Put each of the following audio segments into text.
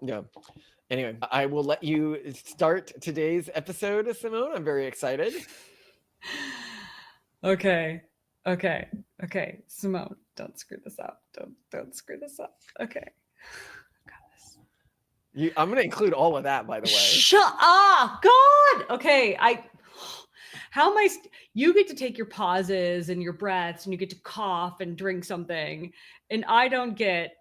Yeah. Anyway, I will let you start today's episode, Simone. I'm very excited. Okay. Okay. Okay. Simone, don't screw this up. Don't screw this up. Okay. Got this. I'm going to include all of that, by the way. Shut up. God. Okay. How am I you get to take your pauses and your breaths and you get to cough and drink something and I don't get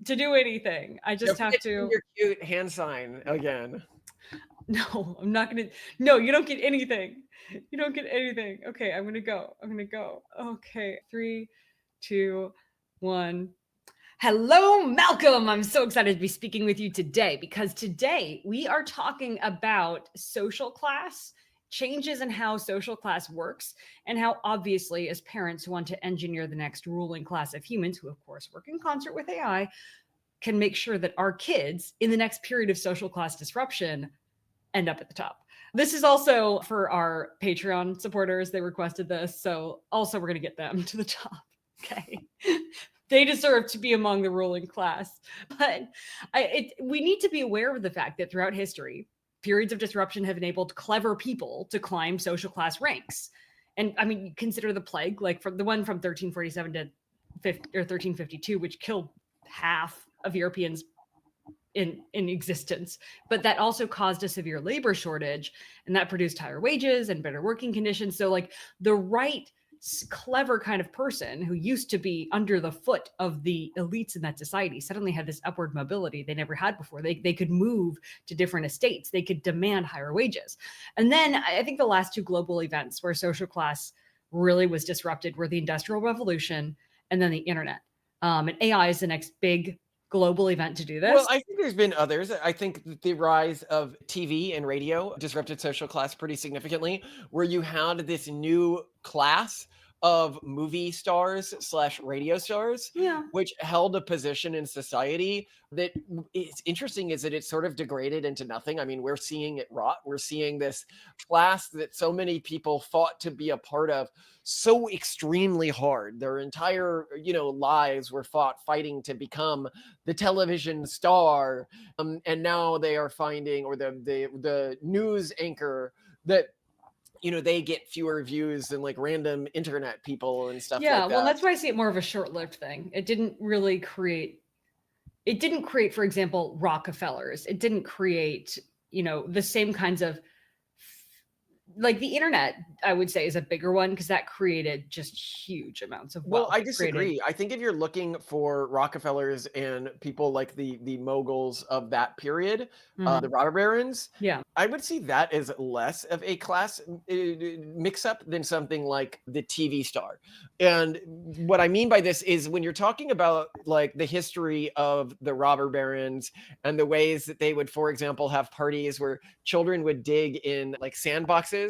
to do anything. I just Don't have forget to do to. your cute hand sign again. No, I'm not gonna. No, you don't get anything. You don't get anything. Okay, I'm gonna go. I'm gonna go. Okay, 3, 2, 1. Hello, Malcolm. I'm so excited to be speaking with you today because today we are talking about social class, changes in how social class works, and how obviously, as parents who want to engineer the next ruling class of humans, who of course work in concert with AI, can make sure that our kids in the next period of social class disruption end up at the top. This is also for our Patreon supporters. They requested this. So also we're going to get them to the top. Okay. They deserve to be among the ruling class. But we need to be aware of the fact that throughout history, periods of disruption have enabled clever people to climb social class ranks. And I mean, consider the plague, like from the one from 1347 to 1352, which killed half of Europeans in existence, but that also caused a severe labor shortage, and that produced higher wages and better working conditions. So like the right clever kind of person who used to be under the foot of the elites in that society suddenly had this upward mobility they never had before. They could move to different estates, they could demand higher wages. And then I think the last two global events where social class really was disrupted were the Industrial Revolution and then the internet. And AI is the next big global event to do Well, this. I think there's been others. I think that the rise of TV and radio disrupted social class pretty significantly, where you had this new class of movie stars slash radio stars, Yeah. which held a position in society that it's interesting is that it's sort of degraded into nothing. I mean, we're seeing it rot. We're seeing this class that so many people fought to be a part of so extremely hard. Their entire, lives were fought fighting to become the television star, and now they are finding, or the news anchor, that they get fewer views than like random internet people and stuff Yeah, like well, that. that's why I see it more of a short-lived thing. It didn't create, for example, Rockefellers. It didn't create, the same kinds of, like the internet, I would say, is a bigger one because that created just huge amounts of Well, wealth. I It created. disagree. I think if you're looking for Rockefellers and people like the moguls of that period, the Mhm. robber barons, Yeah. I would see that as less of a class mix up than something like the TV star. And what I mean by this is when you're talking about like the history of the robber barons and the ways that they would, for example, have parties where children would dig in like sandboxes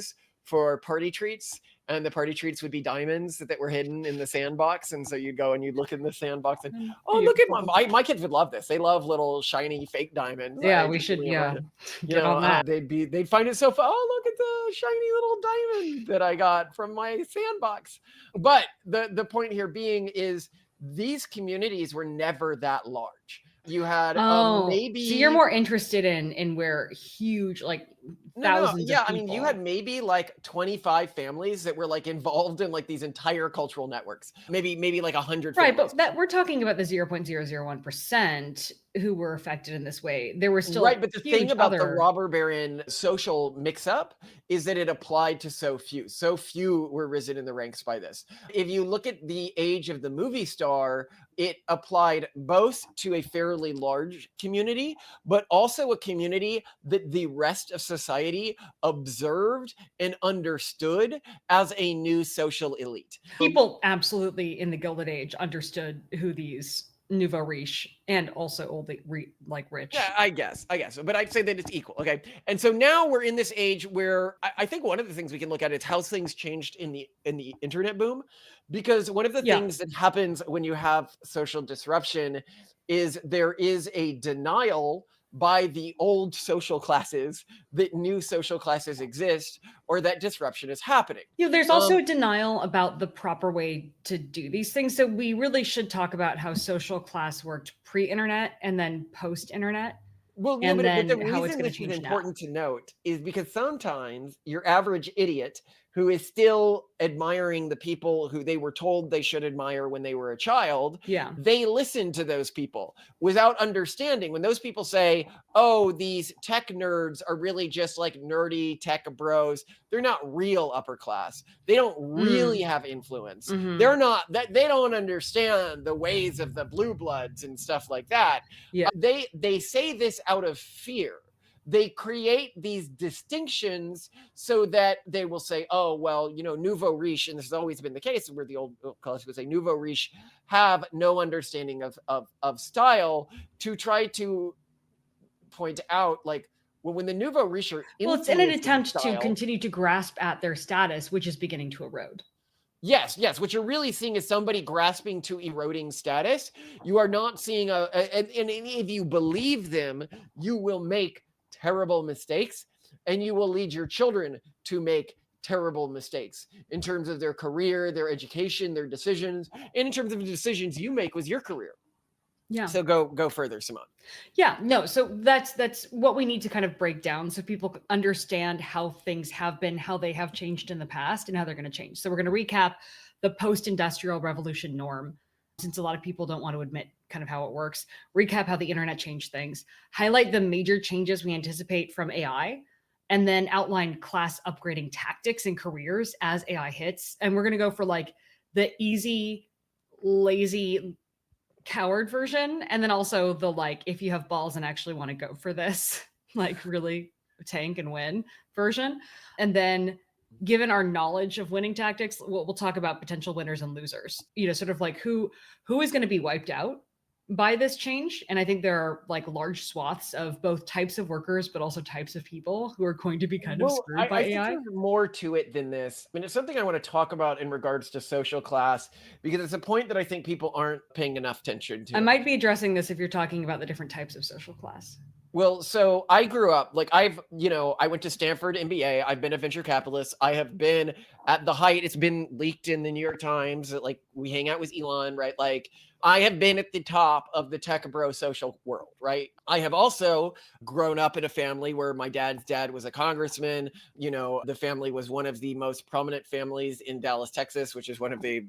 for party treats, and the party treats would be diamonds that were hidden in the sandbox. And so you'd go and you'd look in the sandbox and, oh, look at Beautiful. my kids would love this. They love little shiny fake diamonds. Yeah, I we just should, really love yeah, it. get on that. They'd find it so fun. Oh, look at the shiny little diamond that I got from my sandbox. But the point here being is these communities were never that large. You had Oh, so you're maybe more interested in where huge, like no. thousands of Yeah, I mean, you had people. maybe like 25 families that were like involved in like these entire cultural networks. Maybe like 100 Right, families. but that we're talking about the 0.001% who were affected in this way. There were Right, still but the thing huge about the other. robber baron social mix-up is that it applied to so few. So few were risen in the ranks by this. If you look at the age of the movie star, it applied both to a fairly large community, but also a community that the rest of society observed and understood as a new social elite. People absolutely in the Gilded Age understood who these nouveau riche and also like Yeah, rich. I guess, but I'd say that it's equal. Okay, and so now we're in this age where I think one of the things we can look at is how things changed in the internet boom, because one of the Yeah. things that happens when you have social disruption is there is a denial by the old social classes that new social classes exist or that disruption is happening. There's also Um, a denial about the proper way to do these things. So we really should talk about how social class worked pre-internet and then post-internet. Well, no, and but the then how it's reason going this to is change now. important to note is because sometimes your average idiot who is still admiring the people who they were told they should admire when they were a child, Yeah. they listen to those people without understanding. When those people say, "Oh, these tech nerds are really just like nerdy tech bros," they're not real upper class. They don't really Mm. have influence. Hmm. They're not that they don't understand the ways of the blue bloods and stuff like that. Yeah. They say this out of fear. They create these distinctions so that they will say, oh, well, nouveau riche, and this has always been the case where the old college would say nouveau riche have no understanding of style, to try to point out, like, well, when the nouveau riche are Well, it's in an influencing attempt to style. continue to grasp at their status, which is beginning to erode. Yes. What you're really seeing is somebody grasping to eroding status. You are not seeing and if you believe them, you will make terrible mistakes, and you will lead your children to make terrible mistakes in terms of their career, their education, their decisions, and in terms of the decisions you make with your career. Yeah. So go further, Simone. Yeah, no, so that's what we need to kind of break down so people understand how things have been, how they have changed in the past, and how they're going to change. So we're going to recap the post-industrial revolution norm, since a lot of people don't want to admit kind of how it works. Recap how the internet changed things, highlight the major changes we anticipate from AI, and then outline class upgrading tactics and careers as AI hits. And we're going to go for like the easy, lazy, coward version, and then also the like, if you have balls and actually want to go for this, like really tank and win version. And then, given our knowledge of winning tactics, we'll talk about potential winners and losers, sort of like who is going to be wiped out by this change. And I think there are like large swaths of both types of workers, but also types of people who are going to be kind of Well, screwed by I think AI. there's more to it than this. I mean, it's something I want to talk about in regards to social class, because it's a point that I think people aren't paying enough attention I to. might be addressing this if you're talking about the different types of social class. Well, so I grew up like I went to Stanford MBA. I've been a venture capitalist. I have been at the height. It's been leaked in the New York Times that like we hang out with Elon, right? Like I have been at the top of the tech bro social world, right? I have also grown up in a family where my dad's dad was a congressman. The family was one of the most prominent families in Dallas, Texas, which is one of the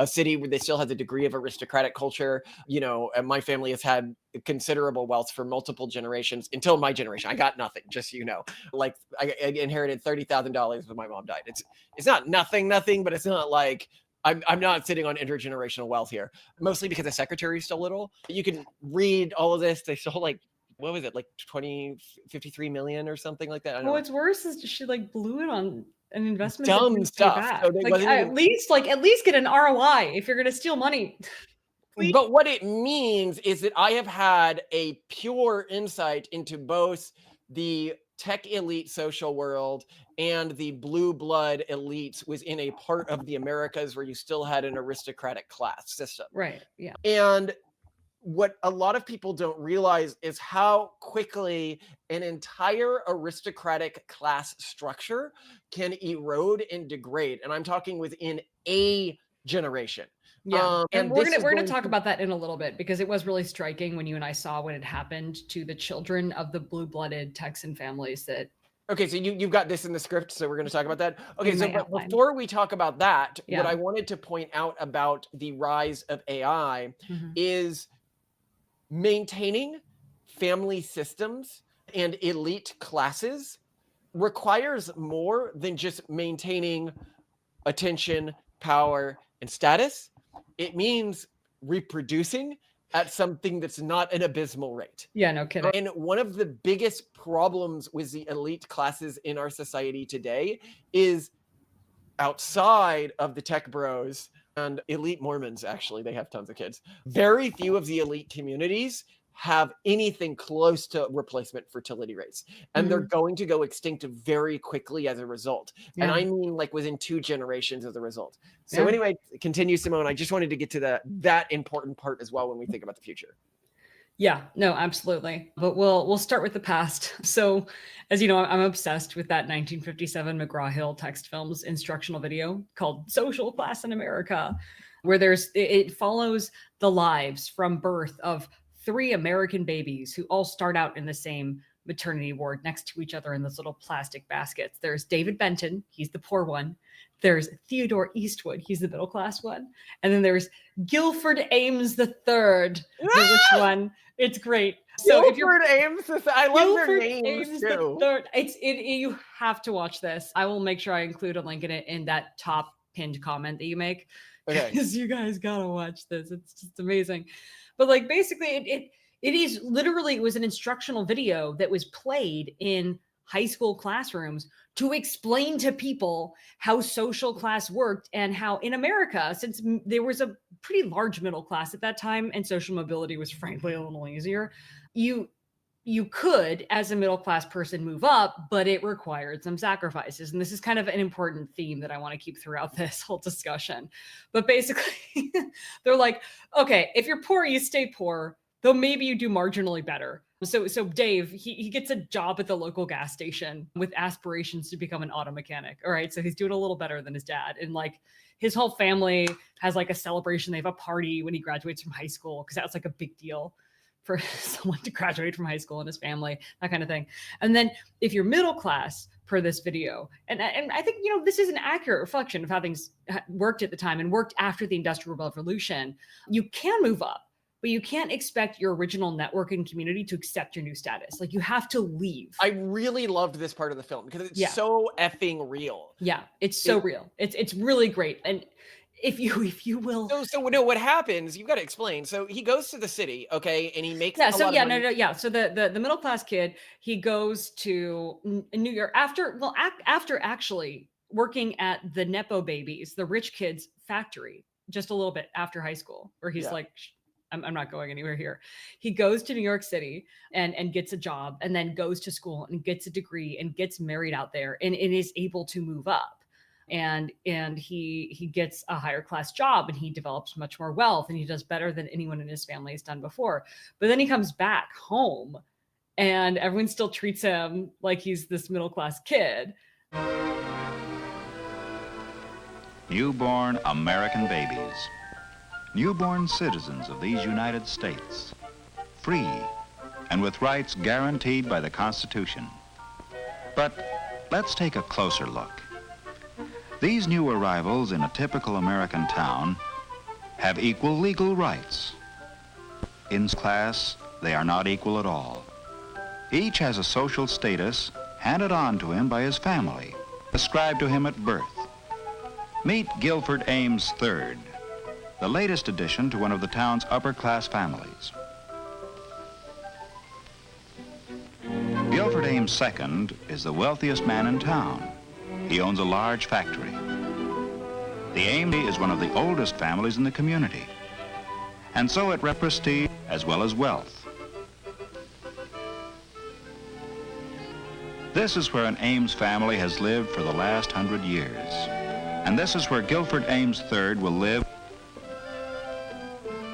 a city where they still have the degree of aristocratic culture. And my family has had considerable wealth for multiple generations until my generation. I got nothing, just so you know. Like I inherited $30,000 when my mom died. It's not nothing, but it's not like I'm not sitting on intergenerational wealth here. Mostly because the secretary is still little. You can read all of this. They still like, what was it, like 53 million or something like that? I don't know. What's worse is she like blew it on an investment that Dumb didn't pay stuff. back. So it Like wasn't even. at least get an ROI if you're gonna steal money. Please. But what it means is that I have had a pure insight into both the tech elite social world and the blue blood elites within a part of the Americas where you still had an aristocratic class system. Right. Yeah. And what a lot of people don't realize is how quickly an entire aristocratic class structure can erode and degrade. And I'm talking within a generation. Yeah. And And we're this gonna is we're gonna going talk to. about that in a little bit because it was really striking when you and I saw what had happened to the children of the blue-blooded Texan families that. Okay, so you've got this in the script, so we're going to talk about that. Okay, In so my but outline. before we talk about that, what Yeah. I wanted to point out about the rise of AI Mhm. is maintaining family systems and elite classes requires more than just maintaining attention, power, and status. It means reproducing at something that's not an abysmal rate. Yeah, no kidding. And one of the biggest problems with the elite classes in our society today is outside of the tech bros and elite Mormons. Actually, they have tons of kids. Very few of the elite communities have anything close to replacement fertility rates, and they're going to go extinct very quickly as a result. And Yeah. I mean like within 2 generations as a result. So Yeah. anyway, continue, Simone. I just wanted to get to that important part as well when we think about the future. Yeah, no, absolutely. But we'll start with the past. So, as you know, I'm obsessed with that 1957 McGraw-Hill Text Films instructional video called Social Class in America, where it follows the lives from birth of 3 American babies who all start out in the same maternity ward next to each other in those little plastic baskets. There's David Benton, he's the poor one. There's Theodore Eastwood, he's the middle class one. And then there's Guilford Ames III, the rich one. It's great. So Guilford Ames, I love their names Ames too. You have to watch this. I will make sure I include a link in it in that top pinned comment that you make. Okay. Because you guys gotta watch this. It's just amazing. But like basically it is literally, it was an instructional video that was played in high school classrooms to explain to people how social class worked and how in America, since there was a pretty large middle class at that time and social mobility was frankly a little easier, you could, as a middle class person, move up, but it required some sacrifices. And this is kind of an important theme that I want to keep throughout this whole discussion. But basically, they're like, okay, if you're poor, you stay poor, though maybe you do marginally better. So Dave, he gets a job at the local gas station with aspirations to become an auto mechanic. All right, so he's doing a little better than his dad. And like his whole family has like a celebration. They have a party when he graduates from high school because that's like a big deal for someone to graduate from high school and his family, that kind of thing. And then if you're middle class per this video, and I think, you know, this is an accurate reflection of how things worked at the time and worked after the Industrial Revolution, you can move up, but you can't expect your original network and community to accept your new status. Like you have to leave. I really loved this part of the film because it's so effing real. Yeah, it's so real. It's really great. And if you will. So no, what happens? You've got to explain. So he goes to the city, okay, and he makes So the middle class kid, he goes to New York after actually working at the Nepo babies, the rich kids' factory, just a little bit after high school, where he's like, I'm not going anywhere here. He goes to New York City and gets a job, and then goes to school and gets a degree and gets married out there, and is able to move up. And he gets a higher class job, and he develops much more wealth, and he does better than anyone in his family has done before. But then he comes back home, and everyone still treats him like he's this middle class kid. Newborn American babies, newborn citizens of these United States, free and with rights guaranteed by the Constitution. But let's take a closer look. These new arrivals in a typical American town have equal legal rights. In class, they are not equal at all. Each has a social status handed on to him by his family, ascribed to him at birth. Meet Guilford Ames III, the latest addition to one of the town's upper-class families. Guilford Ames II is the wealthiest man in town. He owns a large factory. The Ames is one of the oldest families in the community, and so it represents prestige as well as wealth. This is where an Ames family has lived for the last 100 years, and this is where Guilford Ames III will live.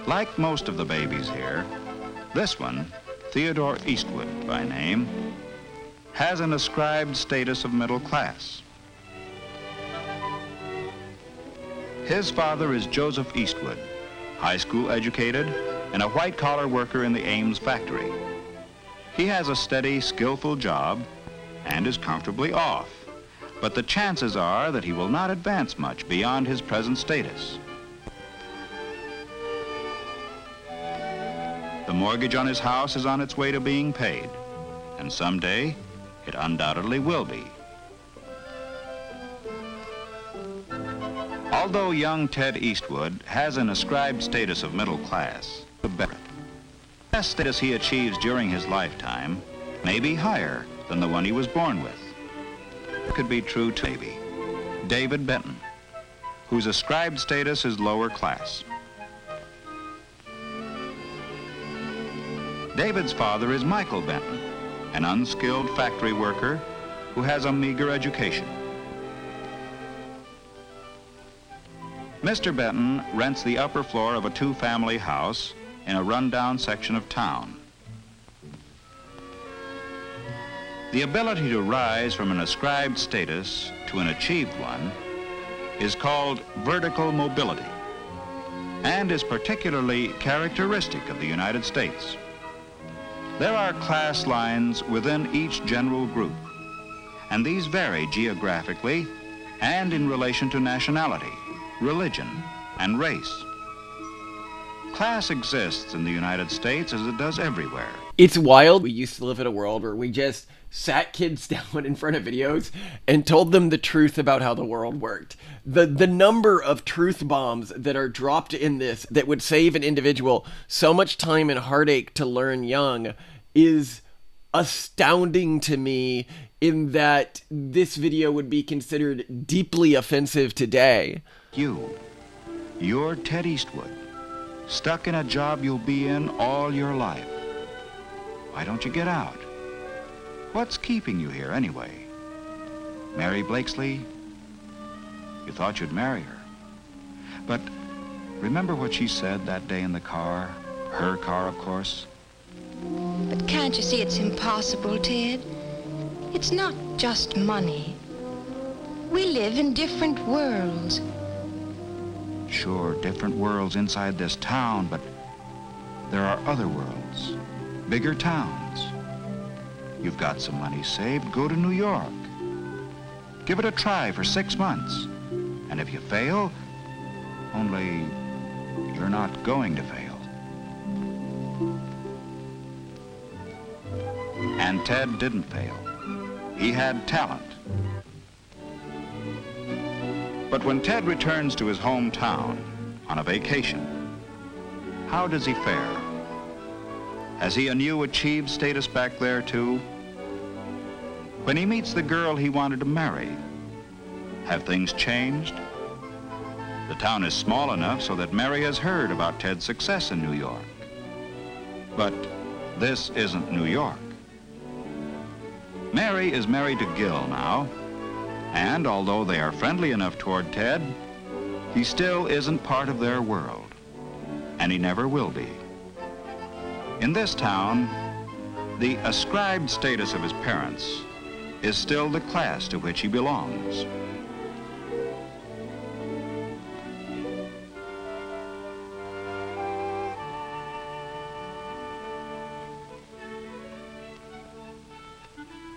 Like most of the babies here, this one, Theodore Eastwood by name, has an ascribed status of middle class. His father is Joseph Eastwood, high school educated and a white-collar worker in the Ames factory. He has a steady, skillful job and is comfortably off, but the chances are that he will not advance much beyond his present status. The mortgage on his house is on its way to being paid, and someday it undoubtedly will be. Although young Ted Eastwood has an ascribed status of middle class, the best status he achieves during his lifetime may be higher than the one he was born with. It could be true to maybe David Benton, whose ascribed status is lower class. David's father is Michael Benton, an unskilled factory worker who has a meager education. Mr. Benton rents the upper floor of a two-family house in a rundown section of town. The ability to rise from an ascribed status to an achieved one is called vertical mobility and is particularly characteristic of the United States. There are class lines within each general group, and these vary geographically and in relation to nationality, religion, and race. Class exists in the United States as it does everywhere. It's wild. We used to live in a world where we just sat kids down in front of videos and told them the truth about how the world worked. The number of truth bombs that are dropped in this that would save an individual so much time and heartache to learn young is astounding to me, in that this video would be considered deeply offensive today. You're Ted Eastwood, stuck in a job you'll be in all your life. Why don't you get out? What's keeping you here anyway? Mary Blakesley? You thought you'd marry her. But remember what she said that day in the car? Her car, of course. But can't you see it's impossible, Ted? It's not just money. We live in different worlds. Sure, different worlds inside this town, but there are other worlds, bigger towns. You've got some money saved, go to New York. Give it a try for 6 months. And if you fail, only you're not going to fail. And Ted didn't fail. He had talent. But when Ted returns to his hometown on a vacation, how does he fare? Has he anew achieved status back there too? When he meets the girl he wanted to marry, have things changed? The town is small enough so that Mary has heard about Ted's success in New York. But this isn't New York. Mary is married to Gil now, and although they are friendly enough toward Ted, he still isn't part of their world, and he never will be. In this town, the ascribed status of his parents is still the class to which he belongs.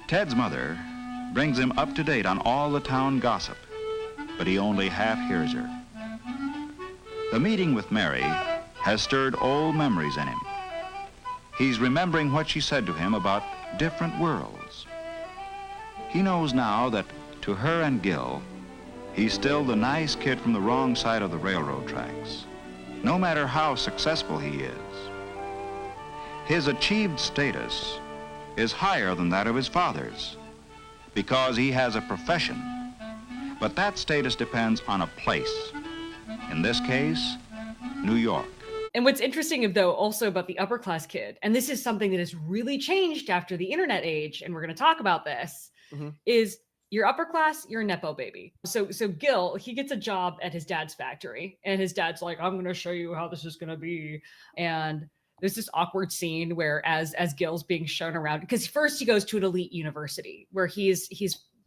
Ted's mother brings him up to date on all the town gossip, but he only half hears her. The meeting with Mary has stirred old memories in him. He's remembering what she said to him about different worlds. He knows now that to her and Gil, he's still the nice kid from the wrong side of the railroad tracks, no matter how successful he is. His achieved status is higher than that of his father's because he has a profession. But that status depends on a place. In this case, New York. And what's interesting, though, also about the upper class kid, and this is something that has really changed after the internet age, and we're going to talk about this, is you're upper class, you're a Nepo baby. So Gil, he gets a job at his dad's factory, and his dad's like, I'm going to show you how this is going to be. And there's this awkward scene where as Gil's being shown around, because first he goes to an elite university where he's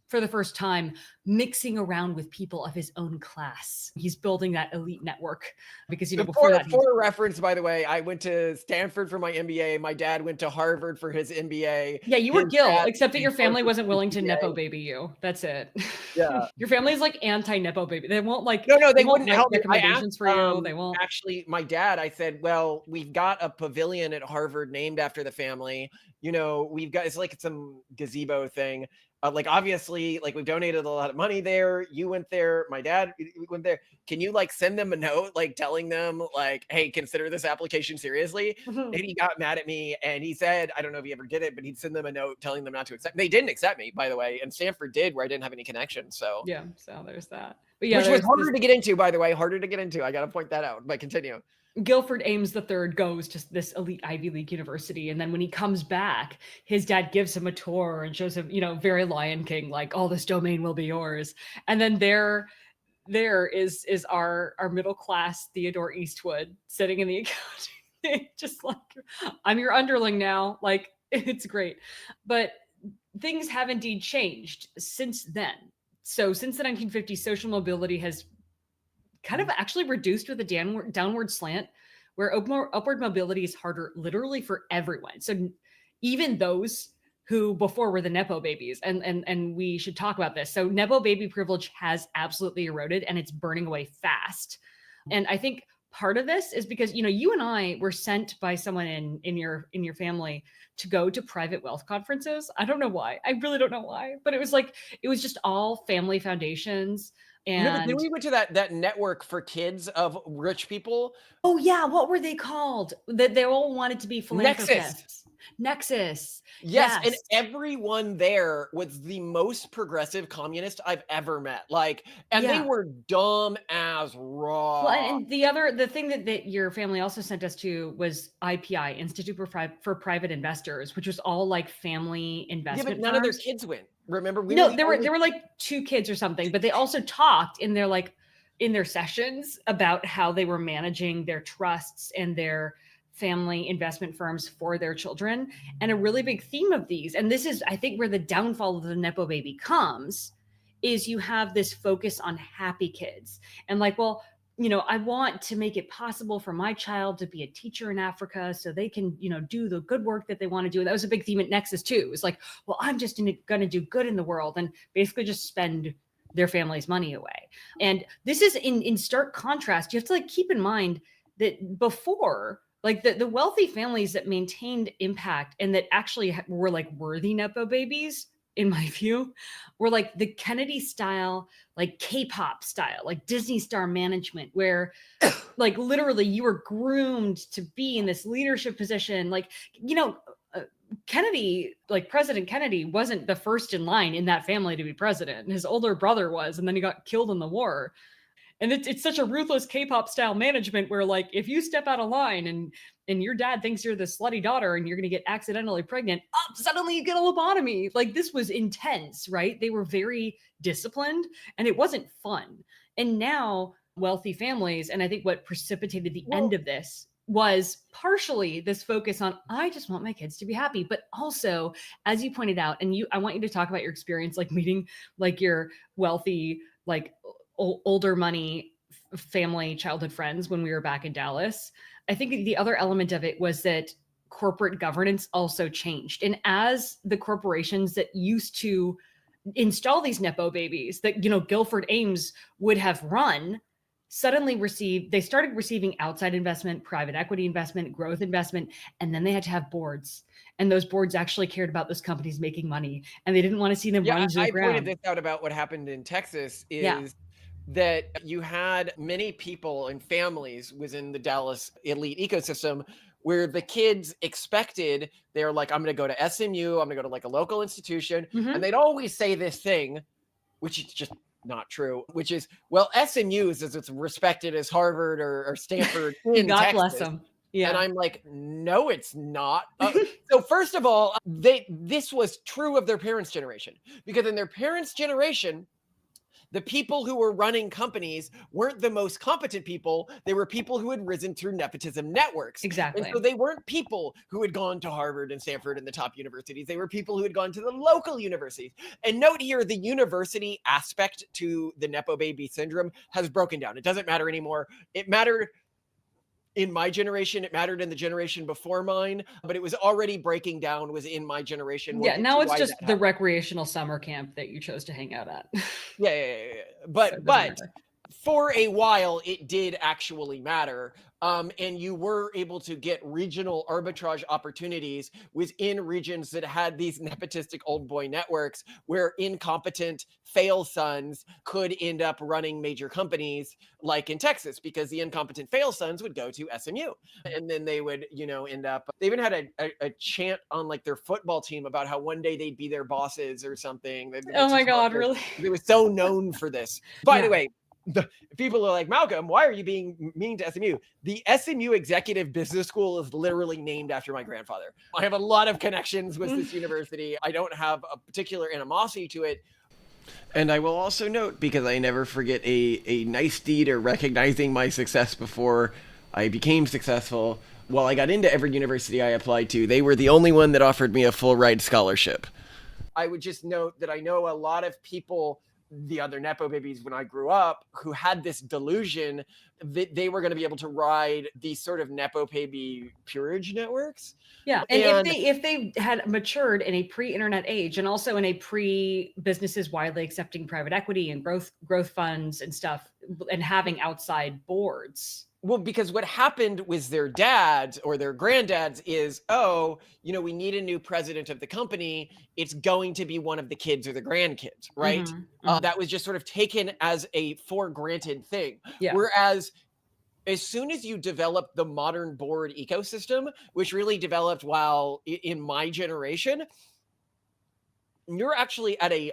for the first time mixing around with people of his own class. He's building that elite network because, before that. For reference, by the way, I went to Stanford for my MBA. My dad went to Harvard for his MBA. Yeah, you were Gil, except that your family wasn't willing to Nepo baby you. That's it. Yeah. Your family is like anti-Nepo baby. They won't they wouldn't help recommendations for you. They won't. Actually, my dad, I said, well, we've got a pavilion at Harvard named after the family. We've got, it's like some gazebo thing. Obviously, we've donated a lot of money there. You went there. My dad went there. Can you send them a note, telling them hey, consider this application seriously? And he got mad at me and he said, I don't know if he ever did it, but he'd send them a note telling them not to accept. They didn't accept me, by the way. And Stanford did, where I didn't have any connection. So yeah, so there's that. But yeah, which was harder to get into, by the way, harder to get into. I got to point that out, but continue. Guilford Ames III goes to this elite Ivy League university. And then when he comes back, his dad gives him a tour and shows him, very Lion King, all this domain will be yours. And then there is our middle class Theodore Eastwood sitting in the accounting, just I'm your underling now. It's great. But things have indeed changed since then. So since the 1950s, social mobility has kind of actually reduced with a downward slant, where upward mobility is harder literally for everyone. So even those who before were the Nepo babies. And we should talk about this. So Nepo baby privilege has absolutely eroded and it's burning away fast. And I think part of this is because, you and I were sent by someone in your family to go to private wealth conferences. I don't know why. I really don't know why, but it was just all family foundations. No, but then And we went to that network for kids of rich people. oh yeah, what were they called? That they all wanted to be philanthropists. Nexus. Yes, and Yes. everyone there was the most progressive communist I've ever met. Like, and they Yeah. were dumb as raw. Well, and the thing that your family also sent us to was IPI, Institute for Private Investors, which was all like family Yeah, investment but none of their firms. kids went. Remember, we No, were the there only- were like 2 kids or something, but they also talked in their sessions about how they were managing their trusts and their family investment firms for their children. And a really big theme of these, and this is, I think, where the downfall of the Nepo baby comes, is you have this focus on happy kids. And like, well, I want to make it possible for my child to be a teacher in Africa so they can, do the good work that they want to do. And that was a big theme at Nexus too. It was like, well, I'm just going to do good in the world and basically just spend their family's money away. And this is in stark contrast. You have to like keep in mind that before, like the wealthy families that maintained impact and that actually were like worthy Nepo babies, in my view, were like the Kennedy style, like K-pop style, like Disney star management, where like literally you were groomed to be in this leadership position. Like, Kennedy, like President Kennedy, wasn't the first in line in that family to be president. His older brother was, and then he got killed in the war. And it's such a ruthless K-pop style management where like if you step out of line and your dad thinks you're the slutty daughter and you're going to get accidentally pregnant, suddenly you get a lobotomy. Like this was intense, right? They were very disciplined and it wasn't fun. And now wealthy families, and I think what precipitated the end of this was partially this focus on, I just want my kids to be happy, but also, as you pointed out, and I want you to talk about your experience, like meeting like your wealthy, like older money family childhood friends when we were back in Dallas. I think the other element of it was that corporate governance also changed. And as the corporations that used to install these Nepo babies that, Guilford Ames would have run, suddenly they started receiving outside investment, private equity investment, growth investment, and then they had to have boards. And those boards actually cared about those companies making money and they didn't want to see them run to the ground. I pointed this out about what happened in Texas is that you had many people and families within the Dallas elite ecosystem where the kids expected, they're like, I'm going to go to SMU, I'm going to go to like a local institution. Mhm. And they'd always say this thing, which is just not true, which is, well, SMU is as respected as Harvard or Stanford in God Texas. bless them. Yeah. And I'm like, no, it's not. So first of all, this was true of their parents' generation, because in their parents' generation, the people who were running companies weren't the most competent people. They were people who had risen through nepotism networks. Exactly. And so they weren't people who had gone to Harvard and Stanford and the top universities. They were people who had gone to the local universities. And note here, the university aspect to the Nepo baby syndrome has broken down. It doesn't matter anymore. It mattered in my generation, it mattered in the generation before mine, but it was already breaking down in my generation. Yeah, now it's just the recreational summer camp that you chose to hang out at. Yeah. But for a while, it did actually matter. And you were able to get regional arbitrage opportunities within regions that had these nepotistic old boy networks where incompetent fail sons could end up running major companies like in Texas, because the incompetent fail sons would go to SMU and then they would, end up, they even had a chant on like their football team about how one day they'd be their bosses or something. Oh my God, really? They were so known for this. By the way, the people are like, Malcolm, why are you being mean to SMU? The SMU Executive Business School is literally named after my grandfather. I have a lot of connections with this university. I don't have a particular animosity to it. And I will also note, because I never forget a nice deed or recognizing my success before I became successful, while I got into every university I applied to, they were the only one that offered me a full ride scholarship. I would just note that I know a lot of people the other Nepo babies when I grew up who had this delusion that they were going to be able to ride these sort of Nepo baby peerage networks. Yeah. And if they had matured in a pre-internet age and also in a pre-businesses widely accepting private equity and growth funds and stuff and having outside boards. Well, because what happened with their dads or their granddads is, oh, we need a new president of the company. It's going to be one of the kids or the grandkids, right? That was just sort of taken as a for granted thing. Yeah. Whereas as soon as you develop the modern board ecosystem, which really developed while in my generation, you're actually at a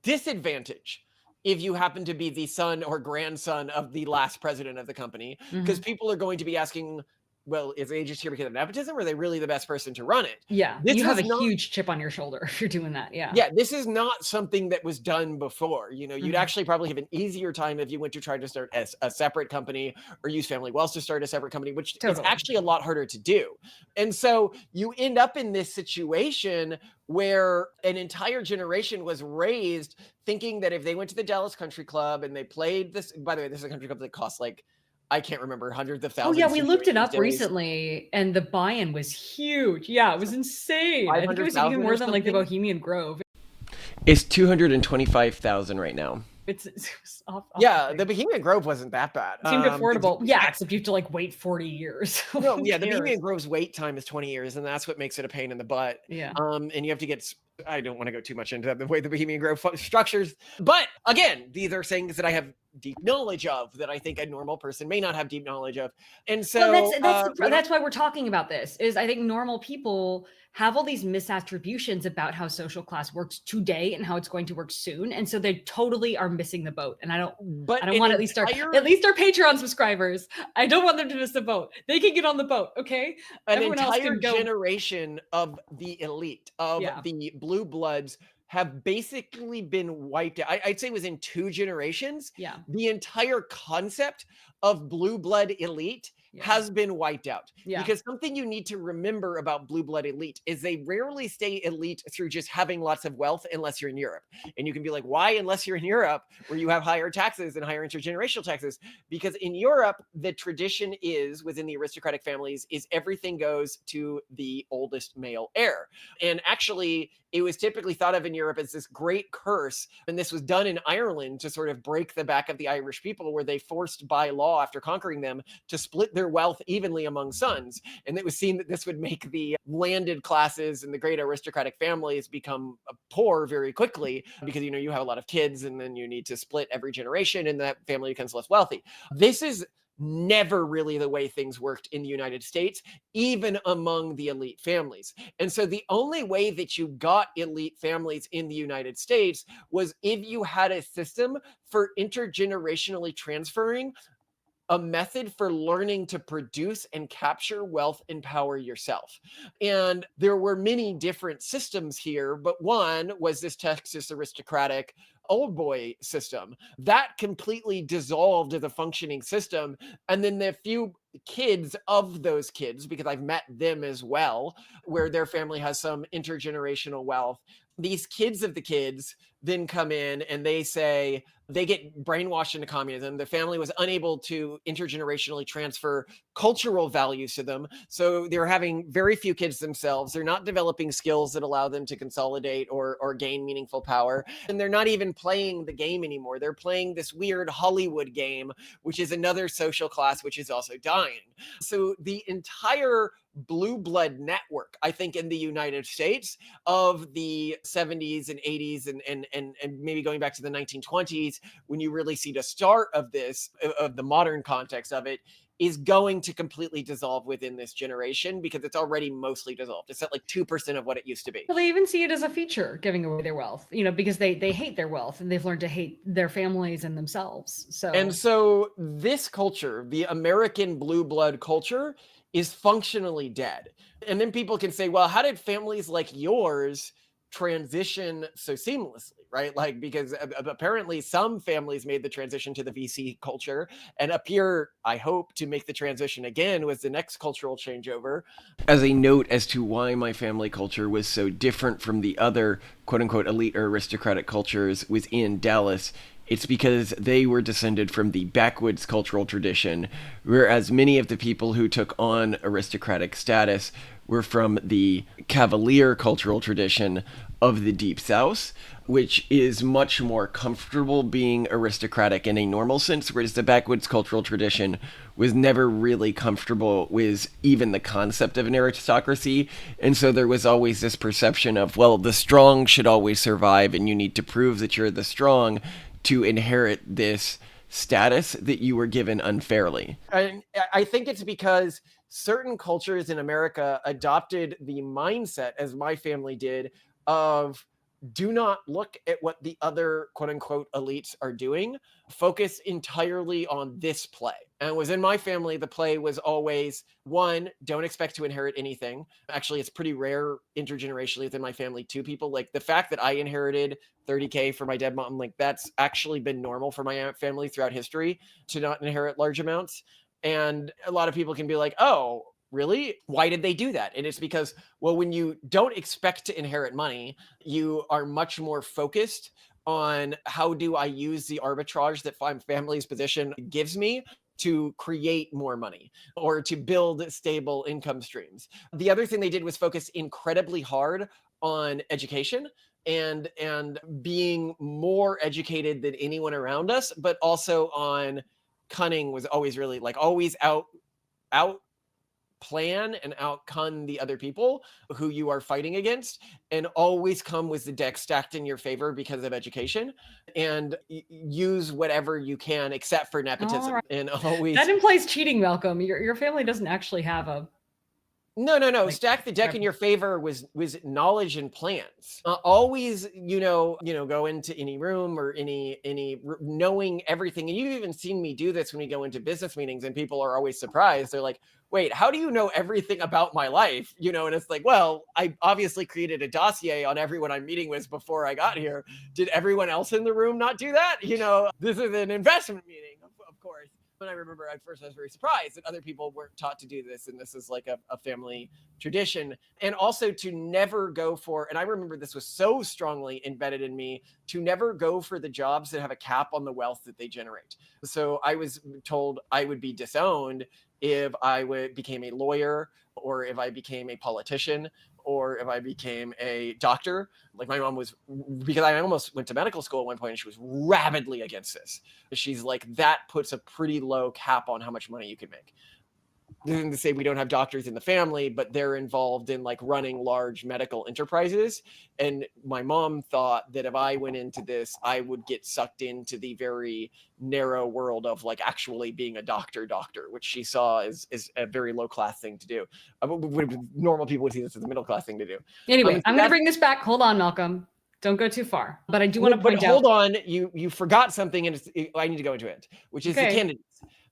disadvantage if you happen to be the son or grandson of the last president of the company, because people are going to be asking, well, is they just here because of nepotism, or are they really the best person to run it? Yeah, you have a huge chip on your shoulder if you're doing that. Yeah. Yeah, this is not something that was done before. You'd actually probably have an easier time if you went to try to start a separate company or use family wealth to start a separate company, which is actually a lot harder to do. And so you end up in this situation where an entire generation was raised thinking that if they went to the Dallas Country Club and they played this, by the way, this is a country club that costs like, I can't remember, hundreds of thousands. Oh yeah, we looked it up recently and the buy-in was huge. Yeah, it was insane. I think it was even more than like the Bohemian Grove. It's 225,000 right now. It's off the Bohemian Grove wasn't that bad. It seemed affordable. Yeah, except you have to like wait 40 years. No, yeah, the Bohemian Grove's wait time is 20 years, and that's what makes it a pain in the butt. Yeah. And you have to get, I don't want to go too much into the way the Bohemian Grove structures, but again, these are things that I have deep knowledge of that I think a normal person may not have deep knowledge of. And so that's why we're talking about this, is I think normal people have all these misattributions about how social class works today and how it's going to work soon. And so they totally are missing the boat. And I don't want at least our Patreon subscribers. I don't want them to miss the boat. They can get on the boat. Okay. An entire generation of the elite, of the blue bloods, have basically been wiped out. I'd say within 2 generations, the entire concept of blue blood elite has been wiped out. Because something you need to remember about blue blood elite is they rarely stay elite through just having lots of wealth unless you're in Europe. And you can be like, why unless you're in Europe where you have higher taxes and higher intergenerational taxes? Because in Europe, the tradition is within the aristocratic families is everything goes to the oldest male heir. And actually, it was typically thought of in Europe as this great curse. And this was done in Ireland to sort of break the back of the Irish people, where they forced by law after conquering them to split their wealth evenly among sons. And it was seen that this would make the landed classes and the great aristocratic families become poor very quickly, because, you have a lot of kids and then you need to split every generation and that family becomes less wealthy. This is never really the way things worked in the United States, even among the elite families. And so the only way that you got elite families in the United States was if you had a system for intergenerationally transferring a method for learning to produce and capture wealth and power yourself. And there were many different systems here, but one was this Texas aristocratic old boy system that completely dissolved as a functioning system. And then the few kids of those kids, because I've met them as well, where their family has some intergenerational wealth, these kids of the kids then come in and they say, they get brainwashed into communism. The family was unable to intergenerationally transfer cultural values to them. So they're having very few kids themselves. They're not developing skills that allow them to consolidate or gain meaningful power. And they're not even playing the game anymore. They're playing this weird Hollywood game, which is another social class, which is also dying. So the entire blue blood network, I think, in the United States of the 70s and 80s and maybe going back to the 1920s, when you really see the start of this, of the modern context of it, is going to completely dissolve within this generation, because it's already mostly dissolved. It's at like 2% of what it used to be. Well, they even see it as a feature, giving away their wealth, because they hate their wealth and they've learned to hate their families and themselves. So this culture, the American blue blood culture, is functionally dead. And then people can say, well, how did families like yours transition so seamlessly, right? Like, because apparently some families made the transition to the VC culture and appear, I hope, to make the transition again with the next cultural changeover. As a note as to why my family culture was so different from the other quote unquote elite or aristocratic cultures within Dallas, it's because they were descended from the backwoods cultural tradition, whereas many of the people who took on aristocratic status were from the cavalier cultural tradition of the Deep South, which is much more comfortable being aristocratic in a normal sense, whereas the backwoods cultural tradition was never really comfortable with even the concept of an aristocracy. And so there was always this perception of, well, the strong should always survive, and you need to prove that you're the strong to inherit this status that you were given unfairly. And I think it's because certain cultures in America adopted the mindset, as my family did, of do not look at what the other quote unquote elites are doing. Focus entirely on this play. And within my family, the play was always, one, don't expect to inherit anything. Actually, it's pretty rare intergenerationally within my family, two people. Like the fact that I inherited $30K for my dead mom, like that's actually been normal for my family throughout history to not inherit large amounts. And a lot of people can be like, oh, really? Why did they do that? And it's because, well, when you don't expect to inherit money, you are much more focused on how do I use the arbitrage that my family's position gives me to create more money or to build stable income streams. The other thing they did was focus incredibly hard on education and being more educated than anyone around us, but also on cunning was always really like always out plan and outcun the other people who you are fighting against, and always come with the deck stacked in your favor because of education, and use whatever you can except for nepotism. Right. And always that implies cheating, Malcolm. Your family doesn't actually have a no. like, Stack the deck in your favor was knowledge and plans. Always, go into any room or knowing everything. And you've even seen me do this when we go into business meetings, and people are always surprised. They're like, "Wait, how do you know everything about my life?" And it's like, well, I obviously created a dossier on everyone I'm meeting with before I got here. Did everyone else in the room not do that? This is an investment meeting, of course. But I remember at first I was very surprised that other people weren't taught to do this. And this is like a family tradition. And also to never go for, and I remember this was so strongly embedded in me, to never go for the jobs that have a cap on the wealth that they generate. So I was told I would be disowned if I became a lawyer, or if I became a politician, or if I became a doctor. Like my mom was, because I almost went to medical school at one point, and she was rabidly against this. She's like, that puts a pretty low cap on how much money you can make. Didn't to say we don't have doctors in the family, but they're involved in like running large medical enterprises. And my mom thought that if I went into this, I would get sucked into the very narrow world of like actually being a doctor, which she saw is a very low class thing to do. Normal people would see this as a middle class thing to do. Anyway, I'm going to bring this back. Hold on, Malcolm. Don't go too far. But I do want to point out. Hold on. You forgot something, and I need to go into it, which is the Kennedys.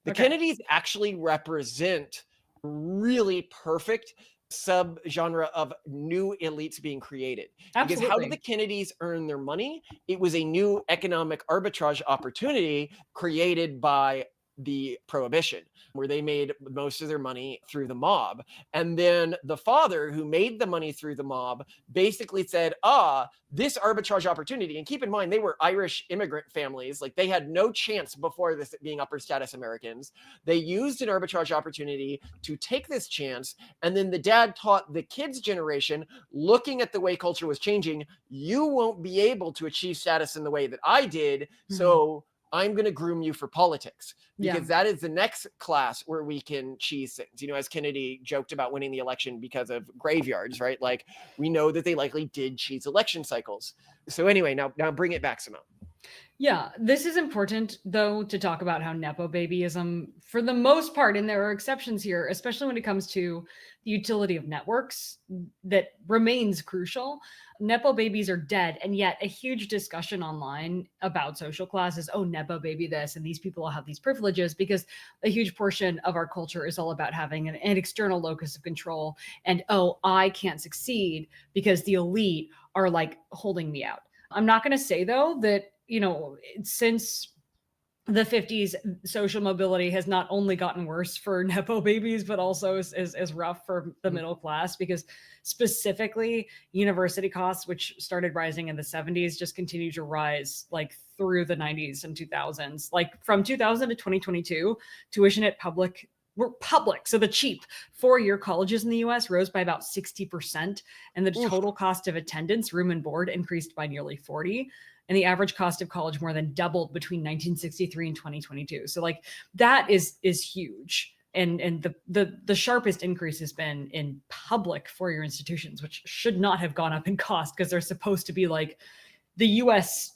The Kennedys actually represent really perfect subgenre of new elites being created. Absolutely. Because how did the Kennedys earn their money? It was a new economic arbitrage opportunity created by the Prohibition, where they made most of their money through the mob. And then the father, who made the money through the mob, basically said, this arbitrage opportunity, and keep in mind, they were Irish immigrant families. Like they had no chance before this being upper status Americans. They used an arbitrage opportunity to take this chance. And then the dad taught the kids' generation, looking at the way culture was changing, you won't be able to achieve status in the way that I did. Mm-hmm. So I'm going to groom you for politics, because that is the next class where we can cheese things. As Kennedy joked about winning the election because of graveyards, right? Like we know that they likely did cheese election cycles. So anyway, now bring it back, Simone. Yeah, this is important, though, to talk about how Nepo babyism, for the most part, and there are exceptions here, especially when it comes to the utility of networks, that remains crucial. Nepo babies are dead, and yet a huge discussion online about social class is, oh, Nepo baby this, and these people will have these privileges, because a huge portion of our culture is all about having an external locus of control. And, oh, I can't succeed because the elite are like holding me out. I'm not going to say, though, that since the 50s, social mobility has not only gotten worse for Nepo babies, but also is rough for the middle class, because specifically university costs, which started rising in the 70s, just continue to rise like through the 90s and 2000s. Like from 2000 to 2022, tuition at public, so the cheap 4-year colleges in the US rose by about 60%, and the total cost of attendance, room and board, increased by nearly 40%. And the average cost of college more than doubled between 1963 and 2022. So like that is huge. And the sharpest increase has been in public 4-year institutions, which should not have gone up in cost, because they're supposed to be like the US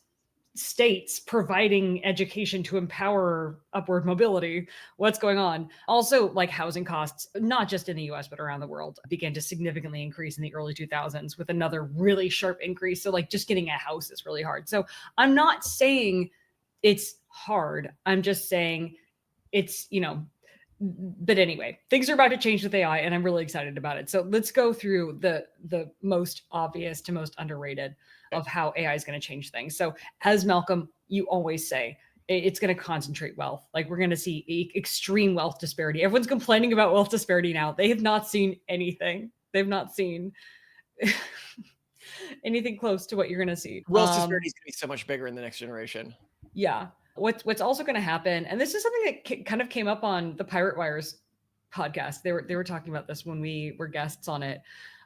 states providing education to empower upward mobility. What's going on? Also, like housing costs, not just in the US, but around the world, began to significantly increase in the early 2000s, with another really sharp increase. So like just getting a house is really hard. So I'm not saying it's hard. I'm just saying it's, but anyway, things are about to change with AI, and I'm really excited about it. So let's go through the most obvious to most underrated of how AI is going to change things. So as Malcolm, you always say, it's going to concentrate wealth. Like we're going to see extreme wealth disparity. Everyone's complaining about wealth disparity now. They have not seen anything. They've not seen anything close to what you're going to see. Wealth disparity is going to be so much bigger in the next generation. Yeah. What's also going to happen, and this is something that kind of came up on the Pirate Wires podcast. They were talking about this when we were guests on it,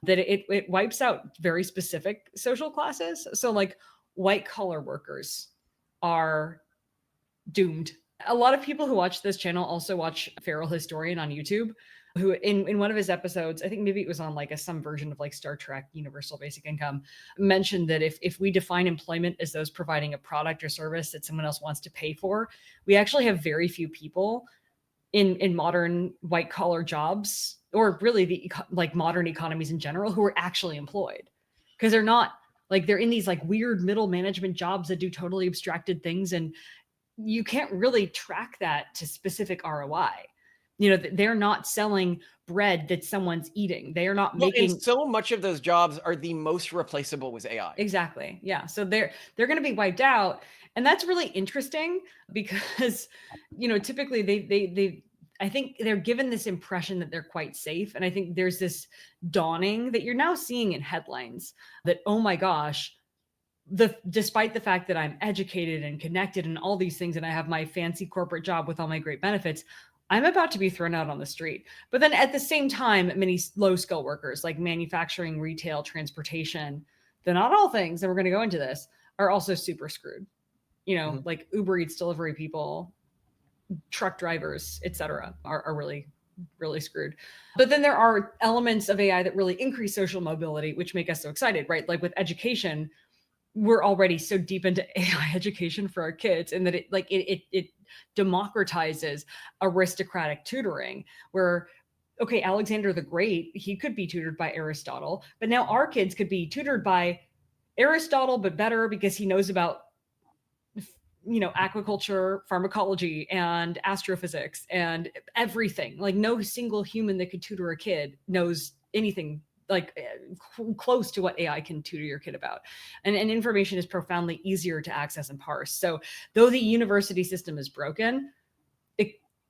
that it wipes out very specific social classes. So like white collar workers are doomed. A lot of people who watch this channel also watch Feral Historian on YouTube, who in one of his episodes, I think maybe it was on like some version of like Star Trek Universal Basic Income, mentioned that if we define employment as those providing a product or service that someone else wants to pay for, we actually have very few people in modern white collar jobs, or really the like modern economies in general, who are actually employed, because they're not like, they're in these like weird middle management jobs that do totally abstracted things, and you can't really track that to specific ROI. They're not selling bread that someone's eating. They are not making. And so much of those jobs are the most replaceable with AI. Exactly. Yeah. So they're going to be wiped out. And that's really interesting, because, typically they I think they're given this impression that they're quite safe. And I think there's this dawning that you're now seeing in headlines that, oh my gosh, despite the fact that I'm educated and connected and all these things, and I have my fancy corporate job with all my great benefits, I'm about to be thrown out on the street. But then at the same time, many low skill workers like manufacturing, retail, transportation, they're not all things, and we're going to go into this, are also super screwed. Like Uber Eats delivery people, truck drivers, etc., are really, really screwed. But then there are elements of AI that really increase social mobility, which make us so excited, right? Like with education, we're already so deep into AI education for our kids, and that it democratizes aristocratic tutoring, where, okay, Alexander the Great, he could be tutored by Aristotle, but now our kids could be tutored by Aristotle, but better, because he knows about aquaculture, pharmacology, and astrophysics, and everything. Like no single human that could tutor a kid knows anything like close to what AI can tutor your kid about. And information is profoundly easier to access and parse. So though the university system is broken,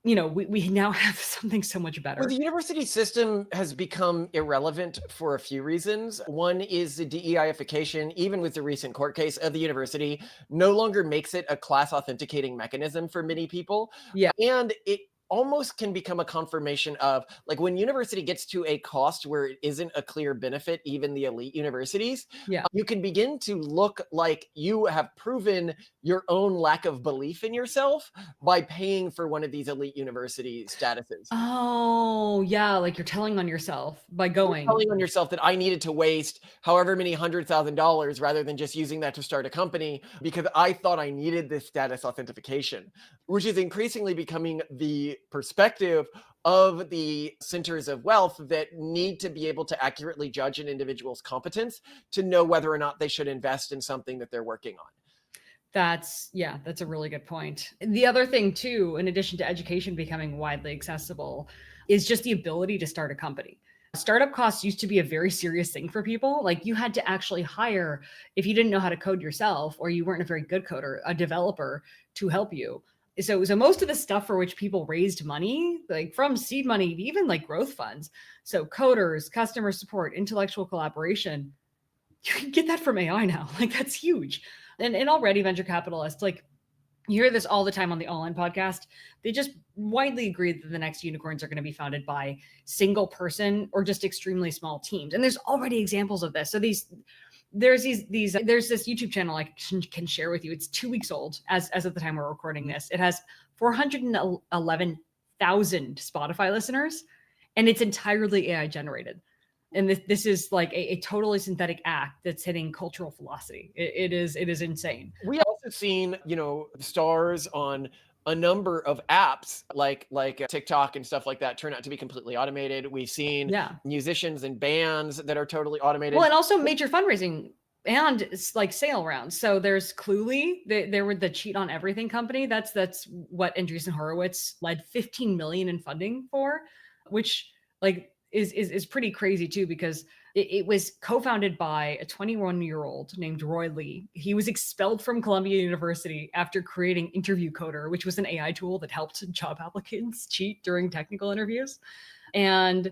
we now have something so much better. Well, the university system has become irrelevant for a few reasons. One is the DEIification, even with the recent court case of the university, no longer makes it a class authenticating mechanism for many people. Yeah. And it almost can become a confirmation of like when university gets to a cost where it isn't a clear benefit, even the elite universities, Yeah. you can begin to look like you have proven your own lack of belief in yourself by paying for one of these elite university statuses. Oh, yeah. Like you're telling on yourself by going. Telling on yourself that I needed to waste however many $100,000 rather than just using that to start a company because I thought I needed this status authentication, which is increasingly becoming the perspective of the centers of wealth that need to be able to accurately judge an individual's competence to know whether or not they should invest in something that they're working on. That's a really good point. The other thing too, in addition to education becoming widely accessible, is just the ability to start a company. Startup costs used to be a very serious thing for people. Like you had to actually hire, if you didn't know how to code yourself or you weren't a very good coder, a developer to help you. So most of the stuff for which people raised money, like from seed money to even like growth funds, so coders, customer support, intellectual collaboration, you can get that from AI now. Like that's huge. And already venture capitalists, like you hear this all the time on the All In podcast, they just widely agree that the next unicorns are going to be founded by single person or just extremely small teams. And there's already examples of this. So there's this YouTube channel I can share with you. It's 2 weeks old as of the time we're recording this. It has 411,000 Spotify listeners, and it's entirely AI generated. And this is like a totally synthetic act that's hitting cultural velocity. It is insane. We also seen, stars on a number of apps like TikTok and stuff like that turn out to be completely automated. We've seen musicians and bands that are totally automated. Well, and also major fundraising and like sale rounds. So there's Cluely, they were the cheat on everything company. That's what Andreessen Horowitz led 15 million in funding for, which like is pretty crazy too, because it was co-founded by a 21-year-old named Roy Lee. He was expelled from Columbia University after creating Interview Coder, which was an AI tool that helped job applicants cheat during technical interviews. And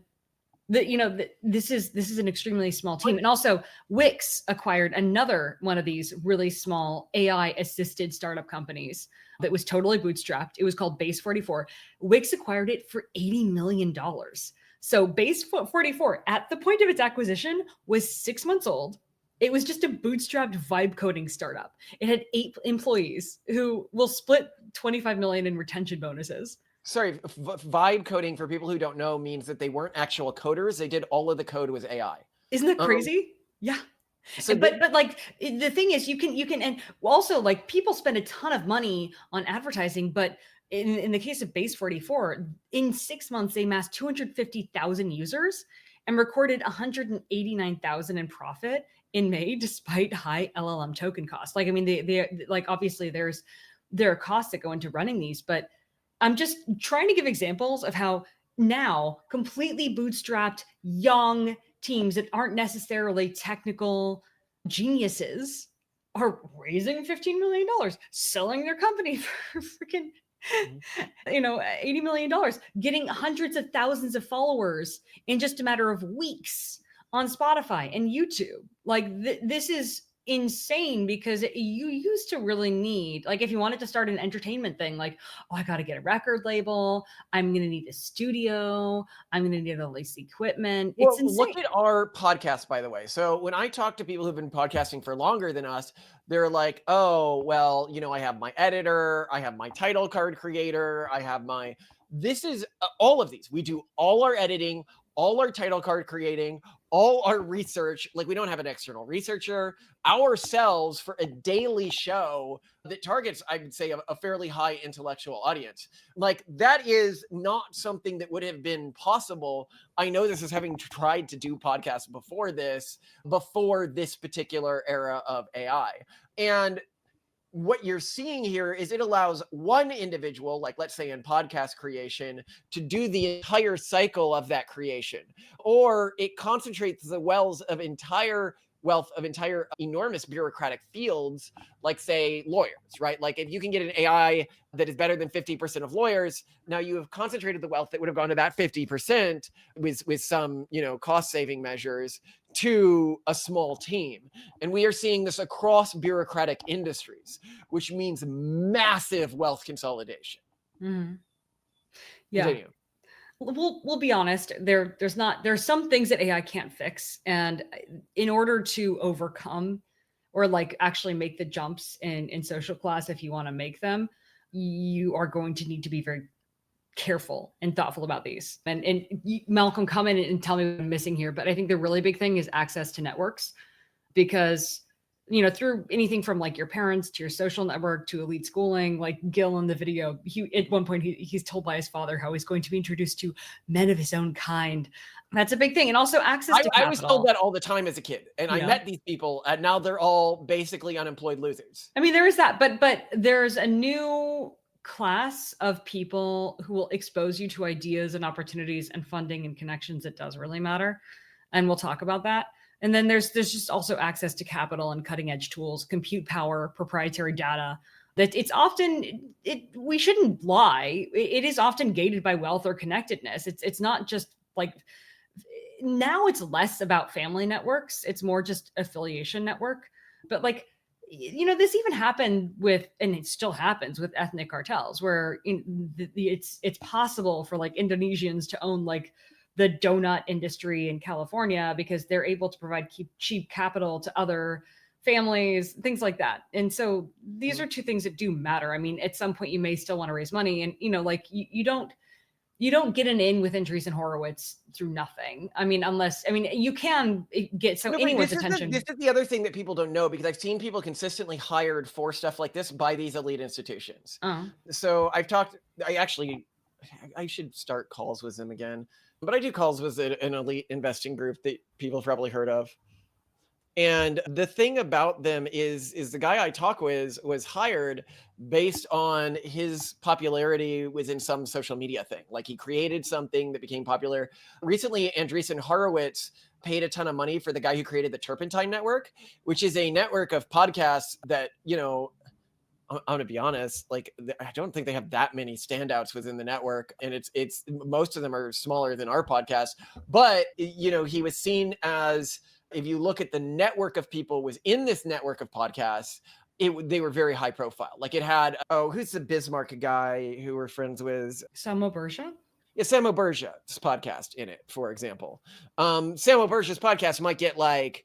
this is an extremely small team. And also Wix acquired another one of these really small AI assisted startup companies that was totally bootstrapped. It was called Base 44. Wix acquired it for $80 million. So Base 44 at the point of its acquisition was 6 months old. It was just a bootstrapped vibe coding startup. It had 8 employees who will split 25 million in retention bonuses. Sorry, vibe coding, for people who don't know, means that they weren't actual coders. They did all of the code was AI. Isn't that crazy? Yeah. So but like the thing is you can and also like people spend a ton of money on advertising, but in the case of Base 44, in 6 months, they amassed 250,000 users and recorded 189,000 in profit in May, despite high LLM token costs. Like, I mean, they like, obviously there are costs that go into running these, but I'm just trying to give examples of how now completely bootstrapped young teams that aren't necessarily technical geniuses are raising $15 million, selling their company for freaking $80 million, getting hundreds of thousands of followers in just a matter of weeks on Spotify and YouTube. Like this is insane, because you used to really need, like, if you wanted to start an entertainment thing, like, oh, I got to get a record label, I'm going to need a studio, I'm going to need all this equipment. It's insane. Look at our podcast, by the way. So when I talk to people who've been podcasting for longer than us, they're like, oh, well, I have my editor, I have my title card creator, I have this is all of these. We do all our editing, all our title card creating, all our research. Like, we don't have an external researcher ourselves for a daily show that targets, I would say, a fairly high intellectual audience. Like, that is not something that would have been possible. I know this is having tried to do podcasts before this particular era of AI. And what you're seeing here is it allows one individual, like let's say in podcast creation, to do the entire cycle of that creation, or it concentrates the wealth of entire enormous bureaucratic fields, like say lawyers, right? Like if you can get an AI that is better than 50% of lawyers, now you have concentrated the wealth that would have gone to that 50% with some, cost saving measures to a small team. And we are seeing this across bureaucratic industries, which means massive wealth consolidation. Mm-hmm. Yeah. Continue. We'll be honest. There's some things that AI can't fix, and in order to overcome or like actually make the jumps in social class, if you want to make them, you are going to need to be very careful and thoughtful about these. And Malcolm, come in and tell me what I'm missing here. But I think the really big thing is access to networks, because through anything from like your parents to your social network to elite schooling, like Gil in the video, at one point he's told by his father how he's going to be introduced to men of his own kind. That's a big thing. And also access to capital. I was told that all the time as a kid, and I Yeah. met these people, and now they're all basically unemployed losers. I mean, there is that, but there's a new class of people who will expose you to ideas and opportunities and funding and connections that does really matter. And we'll talk about that. And then there's just also access to capital and cutting edge tools, compute power, proprietary data. That it's often, we shouldn't lie, it is often gated by wealth or connectedness. It's not just like, now it's less about family networks. It's more just affiliation network. But like, this even happened with, and it still happens with ethnic cartels, where it's possible for like Indonesians to own like the donut industry in California because they're able to provide cheap capital to other families, things like that. And so these are two things that do matter. I mean, at some point you may still want to raise money, and like you don't get an in with Andreessen Horowitz through nothing. I mean, you can get anyone's attention. This is the other thing that people don't know, because I've seen people consistently hired for stuff like this by these elite institutions. So I should start calls with them again, but I do calls with an elite investing group that people have probably heard of. And the thing about them is the guy I talk with was hired based on his popularity within some social media thing. Like, he created something that became popular. Recently, Andreessen Horowitz paid a ton of money for the guy who created the Turpentine Network, which is a network of podcasts that, I'm gonna be honest, like, I don't think they have that many standouts within the network, and it's most of them are smaller than our podcast. But he was seen as, if you look at the network of people was in this network of podcasts, they were very high profile. Like, it had, who's the Bismarck guy who we're friends with? Samo Bergia? Yeah, Samo Bergia's podcast in it, for example. Samo Bergia's podcast might get like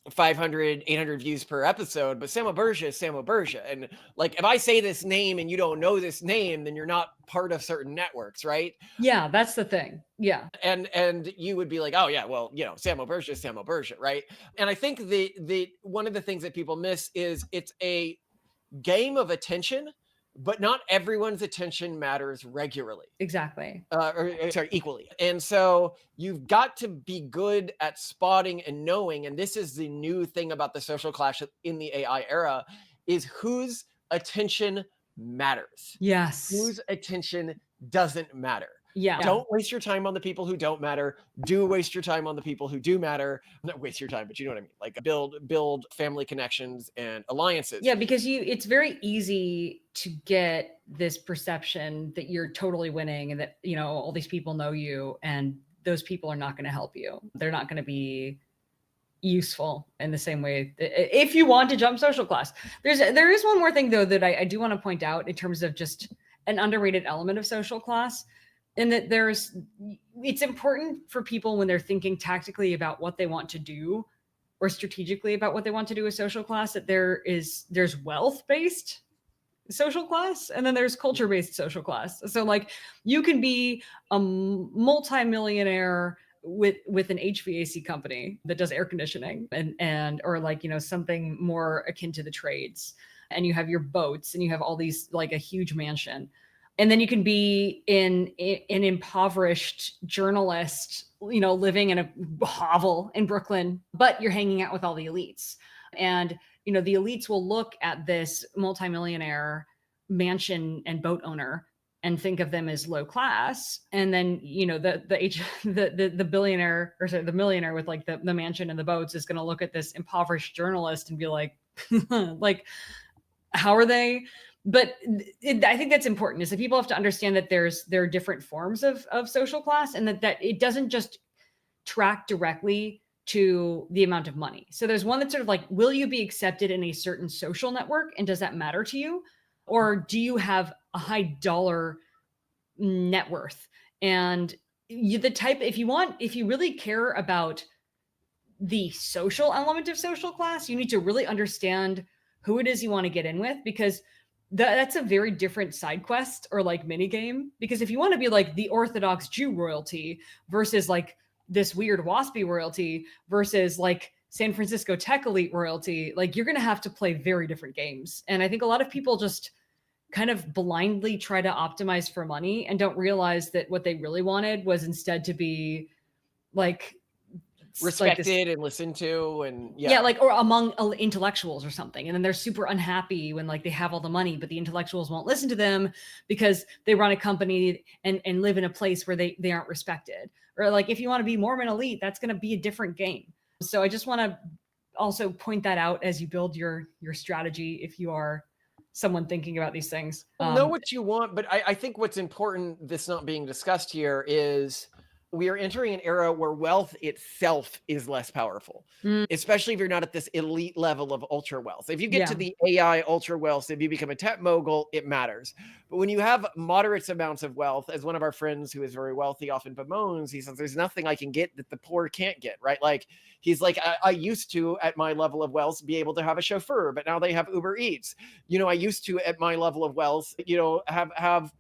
500, 800 views per episode, but Samo Bergia is Samo Bergia. And like, if I say this name and you don't know this name, then you're not part of certain networks, right? Yeah, that's the thing. Yeah. And you would be like, oh yeah, well, Samo Bergia is Samo Bergia, right? And I think the one of the things that people miss is it's a game of attention, but not everyone's attention matters regularly. Exactly. Equally. And so you've got to be good at spotting and knowing, and this is the new thing about the social clash in the AI era, is whose attention matters. Yes. Whose attention doesn't matter. Yeah. Don't waste your time on the people who don't matter. Do waste your time on the people who do matter. Not waste your time, but you know what I mean. Like, build family connections and alliances. Yeah, because it's very easy to get this perception that you're totally winning and that, all these people know you, and those people are not going to help you. They're not going to be useful in the same way if you want to jump social class. There is one more thing though that I do want to point out in terms of just an underrated element of social class. And that it's important for people when they're thinking tactically about what they want to do, or strategically about what they want to do with social class, that there's wealth-based social class, and then there's culture-based social class. So like, you can be a multimillionaire with an HVAC company that does air conditioning and or like, something more akin to the trades, and you have your boats and you have all these, like a huge mansion. And then you can be an impoverished journalist, living in a hovel in Brooklyn, but you're hanging out with all the elites. And, the elites will look at this multimillionaire mansion and boat owner and think of them as low class. And then, the billionaire, or sorry, the millionaire with like the mansion and the boats is going to look at this impoverished journalist and be like, like, how are they? But I think that's important, is that people have to understand that there are different forms of social class, and that it doesn't just track directly to the amount of money. So there's one that's sort of like, will you be accepted in a certain social network? And does that matter to you? Or do you have a high dollar net worth. And if you really care about the social element of social class, you need to really understand who it is you want to get in with, because that's a very different side quest or like mini game. Because if you want to be like the Orthodox Jew royalty versus like this weird waspy royalty versus like San Francisco tech elite royalty, like you're going to have to play very different games. And I think a lot of people just kind of blindly try to optimize for money and don't realize that what they really wanted was instead to be like respected and listened to, and like, or among intellectuals or something. And then they're super unhappy when like they have all the money, but the intellectuals won't listen to them because they run a company and live in a place where they aren't respected. Or like, if you want to be Mormon elite, that's going to be a different game. So I just want to also point that out as you build your strategy, if you are someone thinking about these things. Know what you want, but I think what's important that's not being discussed here is we are entering an era where wealth itself is less powerful, especially if you're not at this elite level of ultra wealth. If you get to the AI ultra wealth, if you become a tech mogul, it matters. But when you have moderate amounts of wealth, as one of our friends who is very wealthy often bemoans, he says, there's nothing I can get that the poor can't get, right? Like, he's like, I used to, at my level of wealth, be able to have a chauffeur, but now they have Uber Eats. I used to, at my level of wealth, have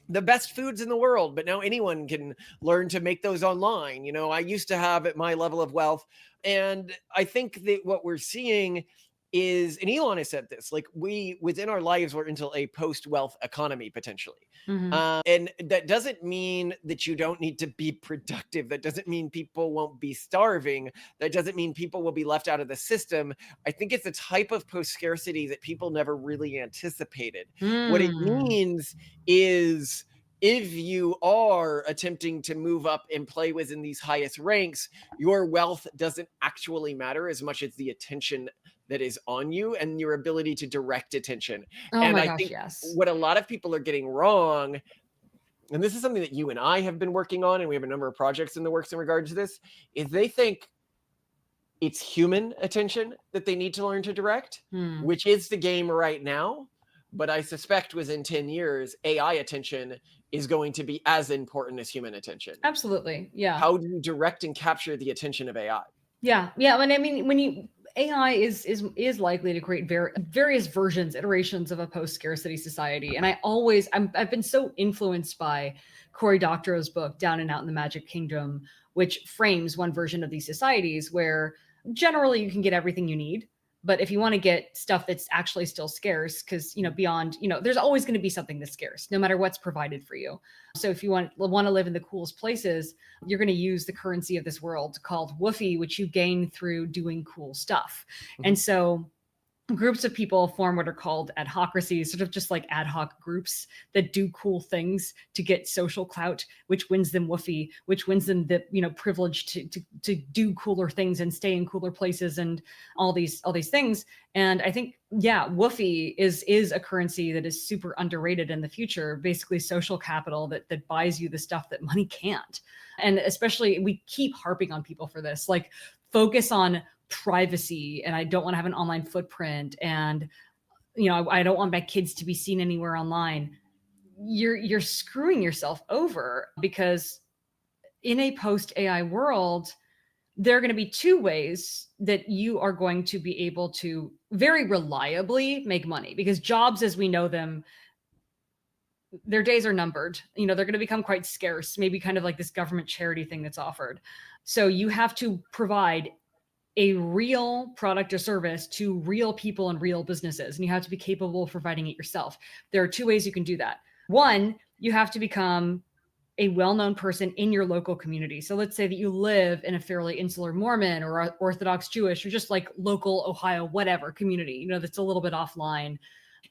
the best foods in the world, but now anyone can learn to make those online. I used to have at my level of wealth. And I think that what we're seeing is, and Elon has said this, like we, within our lives, we're into a post-wealth economy potentially. And that doesn't mean that you don't need to be productive. That doesn't mean people won't be starving. That doesn't mean people will be left out of the system. I think it's a type of post-scarcity that people never really anticipated. What it means is, if you are attempting to move up and play within these highest ranks, your wealth doesn't actually matter as much as the attention that is on you and your ability to direct attention. And I think what a lot of people are getting wrong, and this is something that you and I have been working on, and we have a number of projects in the works in regard to this, is they think it's human attention that they need to learn to direct, which is the game right now. But I suspect within 10 years, AI attention is going to be as important as human attention. Absolutely. Yeah. How do you direct and capture the attention of AI? Yeah. And I mean, AI is likely to create various versions, iterations of a post-scarcity society. And I've been so influenced by Cory Doctorow's book, Down and Out in the Magic Kingdom, which frames one version of these societies where generally you can get everything you need. But if you want to get stuff that's actually still scarce, because, beyond, there's always going to be something that's scarce, no matter what's provided for you. So if you want to live in the coolest places, you're going to use the currency of this world called woofie, which you gain through doing cool stuff. And so groups of people form what are called adhocracies, sort of just like ad hoc groups that do cool things to get social clout, which wins them woofie, which wins them the privilege to do cooler things and stay in cooler places and all these things. And I think woofie is a currency that is super underrated in the future. Basically, social capital that buys you the stuff that money can't. And especially, we keep harping on people for this, like focus on privacy, and I don't want to have an online footprint, and I don't want my kids to be seen anywhere online. You're screwing yourself over, because in a post AI world, there are going to be two ways that you are going to be able to very reliably make money, because jobs as we know them, their days are numbered. They're going to become quite scarce, maybe kind of like this government charity thing that's offered. So you have to provide a real product or service to real people and real businesses, and you have to be capable of providing it yourself. There are two ways you can do that. One, you have to become a well-known person in your local community. So let's say that you live in a fairly insular Mormon or Orthodox Jewish or just like local Ohio, whatever community, that's a little bit offline.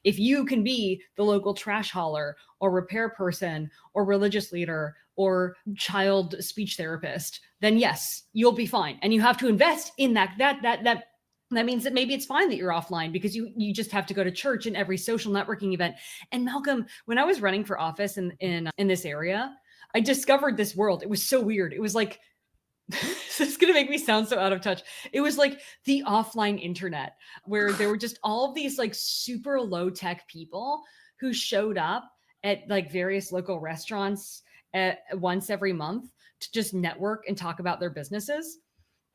If you can be the local trash hauler or repair person or religious leader or child speech therapist, then yes, you'll be fine. And you have to invest in that. That means that maybe it's fine that you're offline, because you just have to go to church and every social networking event. And Malcolm, when I was running for office in this area, I discovered this world. It was so weird. It was like, this is going to make me sound so out of touch. It was like the offline internet, where there were just all of these like super low tech people who showed up at like various local restaurants once every month to just network and talk about their businesses.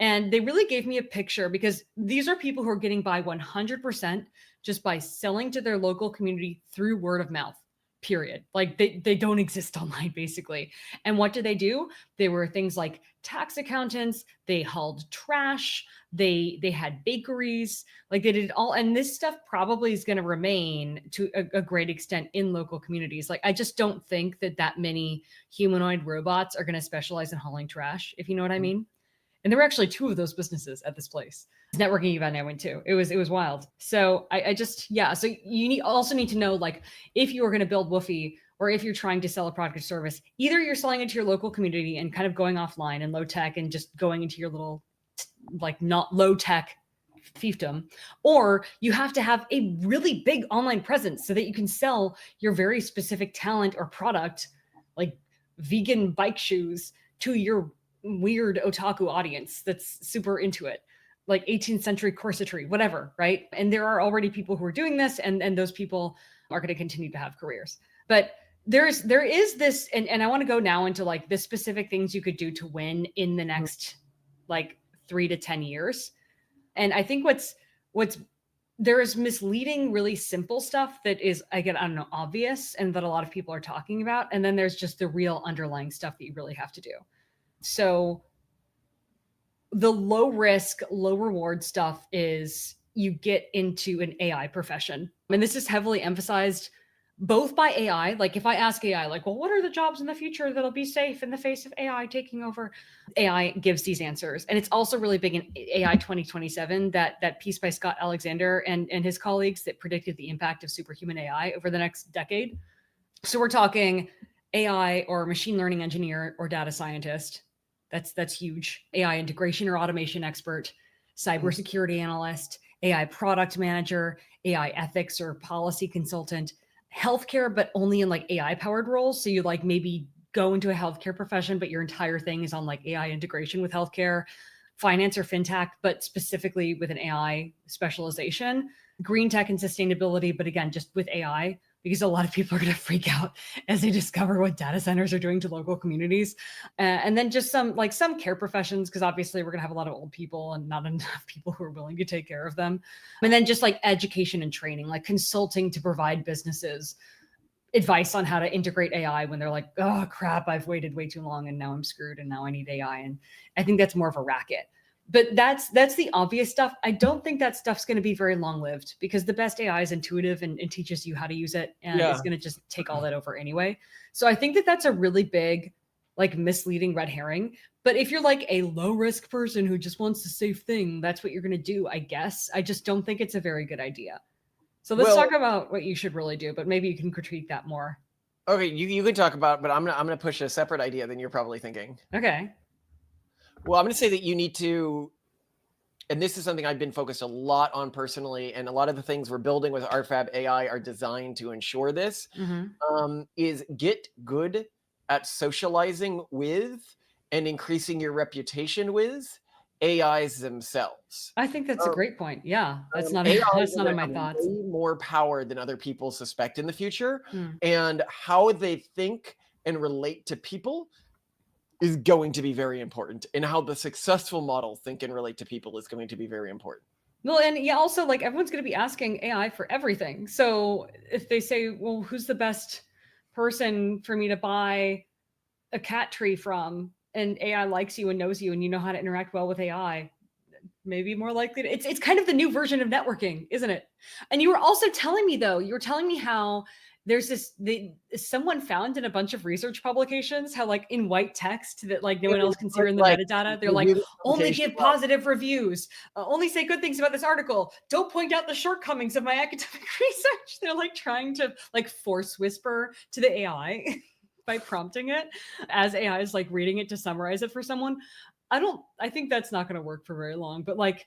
And they really gave me a picture, because these are people who are getting by 100% just by selling to their local community through word of mouth, period. Like they don't exist online, basically. And what did they do? They were things like tax accountants, they hauled trash, they had bakeries, like they did it all. And this stuff probably is going to remain to a great extent in local communities. Like I just don't think that many humanoid robots are going to specialize in hauling trash, if you know what I mean. And there were actually 2 of those businesses at this place. This networking event I went to. It was wild. So I just, yeah. So you also need to know, like, if you are going to build Woofy, or if you're trying to sell a product or service, either you're selling it to your local community and kind of going offline and low tech and just going into your little, like, not low tech fiefdom, or you have to have a really big online presence so that you can sell your very specific talent or product, like vegan bike shoes, to your weird otaku audience that's super into it, like 18th century corsetry, whatever, right? And there are already people who are doing this, and those people are going to continue to have careers. But there is this, and I want to go now into like the specific things you could do to win in the next like 3 to 10 years. And I think there is misleading, really simple stuff that is, I don't know, obvious, and that a lot of people are talking about. And then there's just the real underlying stuff that you really have to do. So the low risk, low reward stuff is you get into an AI profession. And this is heavily emphasized both by AI. Like if I ask AI, like, well, what are the jobs in the future that'll be safe in the face of AI taking over? AI gives these answers. And it's also really big in AI 2027, that piece by Scott Alexander and his colleagues that predicted the impact of superhuman AI over the next decade. So we're talking AI or machine learning engineer or data scientist. That's huge. AI integration or automation expert, cybersecurity analyst, AI product manager, AI ethics or policy consultant, healthcare, but only in like AI powered roles. So you like maybe go into a healthcare profession, but your entire thing is on like AI integration with healthcare, finance or fintech, but specifically with an AI specialization, green tech and sustainability, but again, just with AI, because a lot of people are going to freak out as they discover what data centers are doing to local communities. And then just some care professions, because obviously we're going to have a lot of old people and not enough people who are willing to take care of them. And then just like education and training, like consulting to provide businesses advice on how to integrate AI when they're like, oh crap, I've waited way too long and now I'm screwed and now I need AI. And I think that's more of a racket. But that's the obvious stuff. I don't think that stuff's going to be very long-lived, because the best AI is intuitive and teaches you how to use it, and it's going to just take all that over anyway. So I think that's a really big, like, misleading red herring. But if you're like a low-risk person who just wants a safe thing, that's what you're going to do, I guess. I just don't think it's a very good idea. So let's talk about what you should really do, but maybe you can critique that more. Okay, you can talk about, but I'm gonna push a separate idea than you're probably thinking. Okay. Well, I'm going to say that you need to, and this is something I've been focused a lot on personally, and a lot of the things we're building with RFab AI are designed to ensure this, is get good at socializing with and increasing your reputation with AIs themselves. I think that's a great point. Yeah, that's not in my thoughts. Way more power than other people suspect in the future, and how they think and relate to people is going to be very important, and how the successful models think and relate to people is going to be very important. Well, and yeah, also like everyone's going to be asking AI for everything. So if they say, well, who's the best person for me to buy a cat tree from, and AI likes you and knows you and you know how to interact well with AI, maybe more likely to, it's kind of the new version of networking, isn't it? And you were also telling me how there's someone found in a bunch of research publications how, like, in white text that like no one else can see in the metadata, they're like, only give positive reviews, only say good things about this article, don't point out the shortcomings of my academic research. They're like trying to like force whisper to the AI by prompting it as AI is like reading it to summarize it for someone. I think that's not going to work for very long, but like,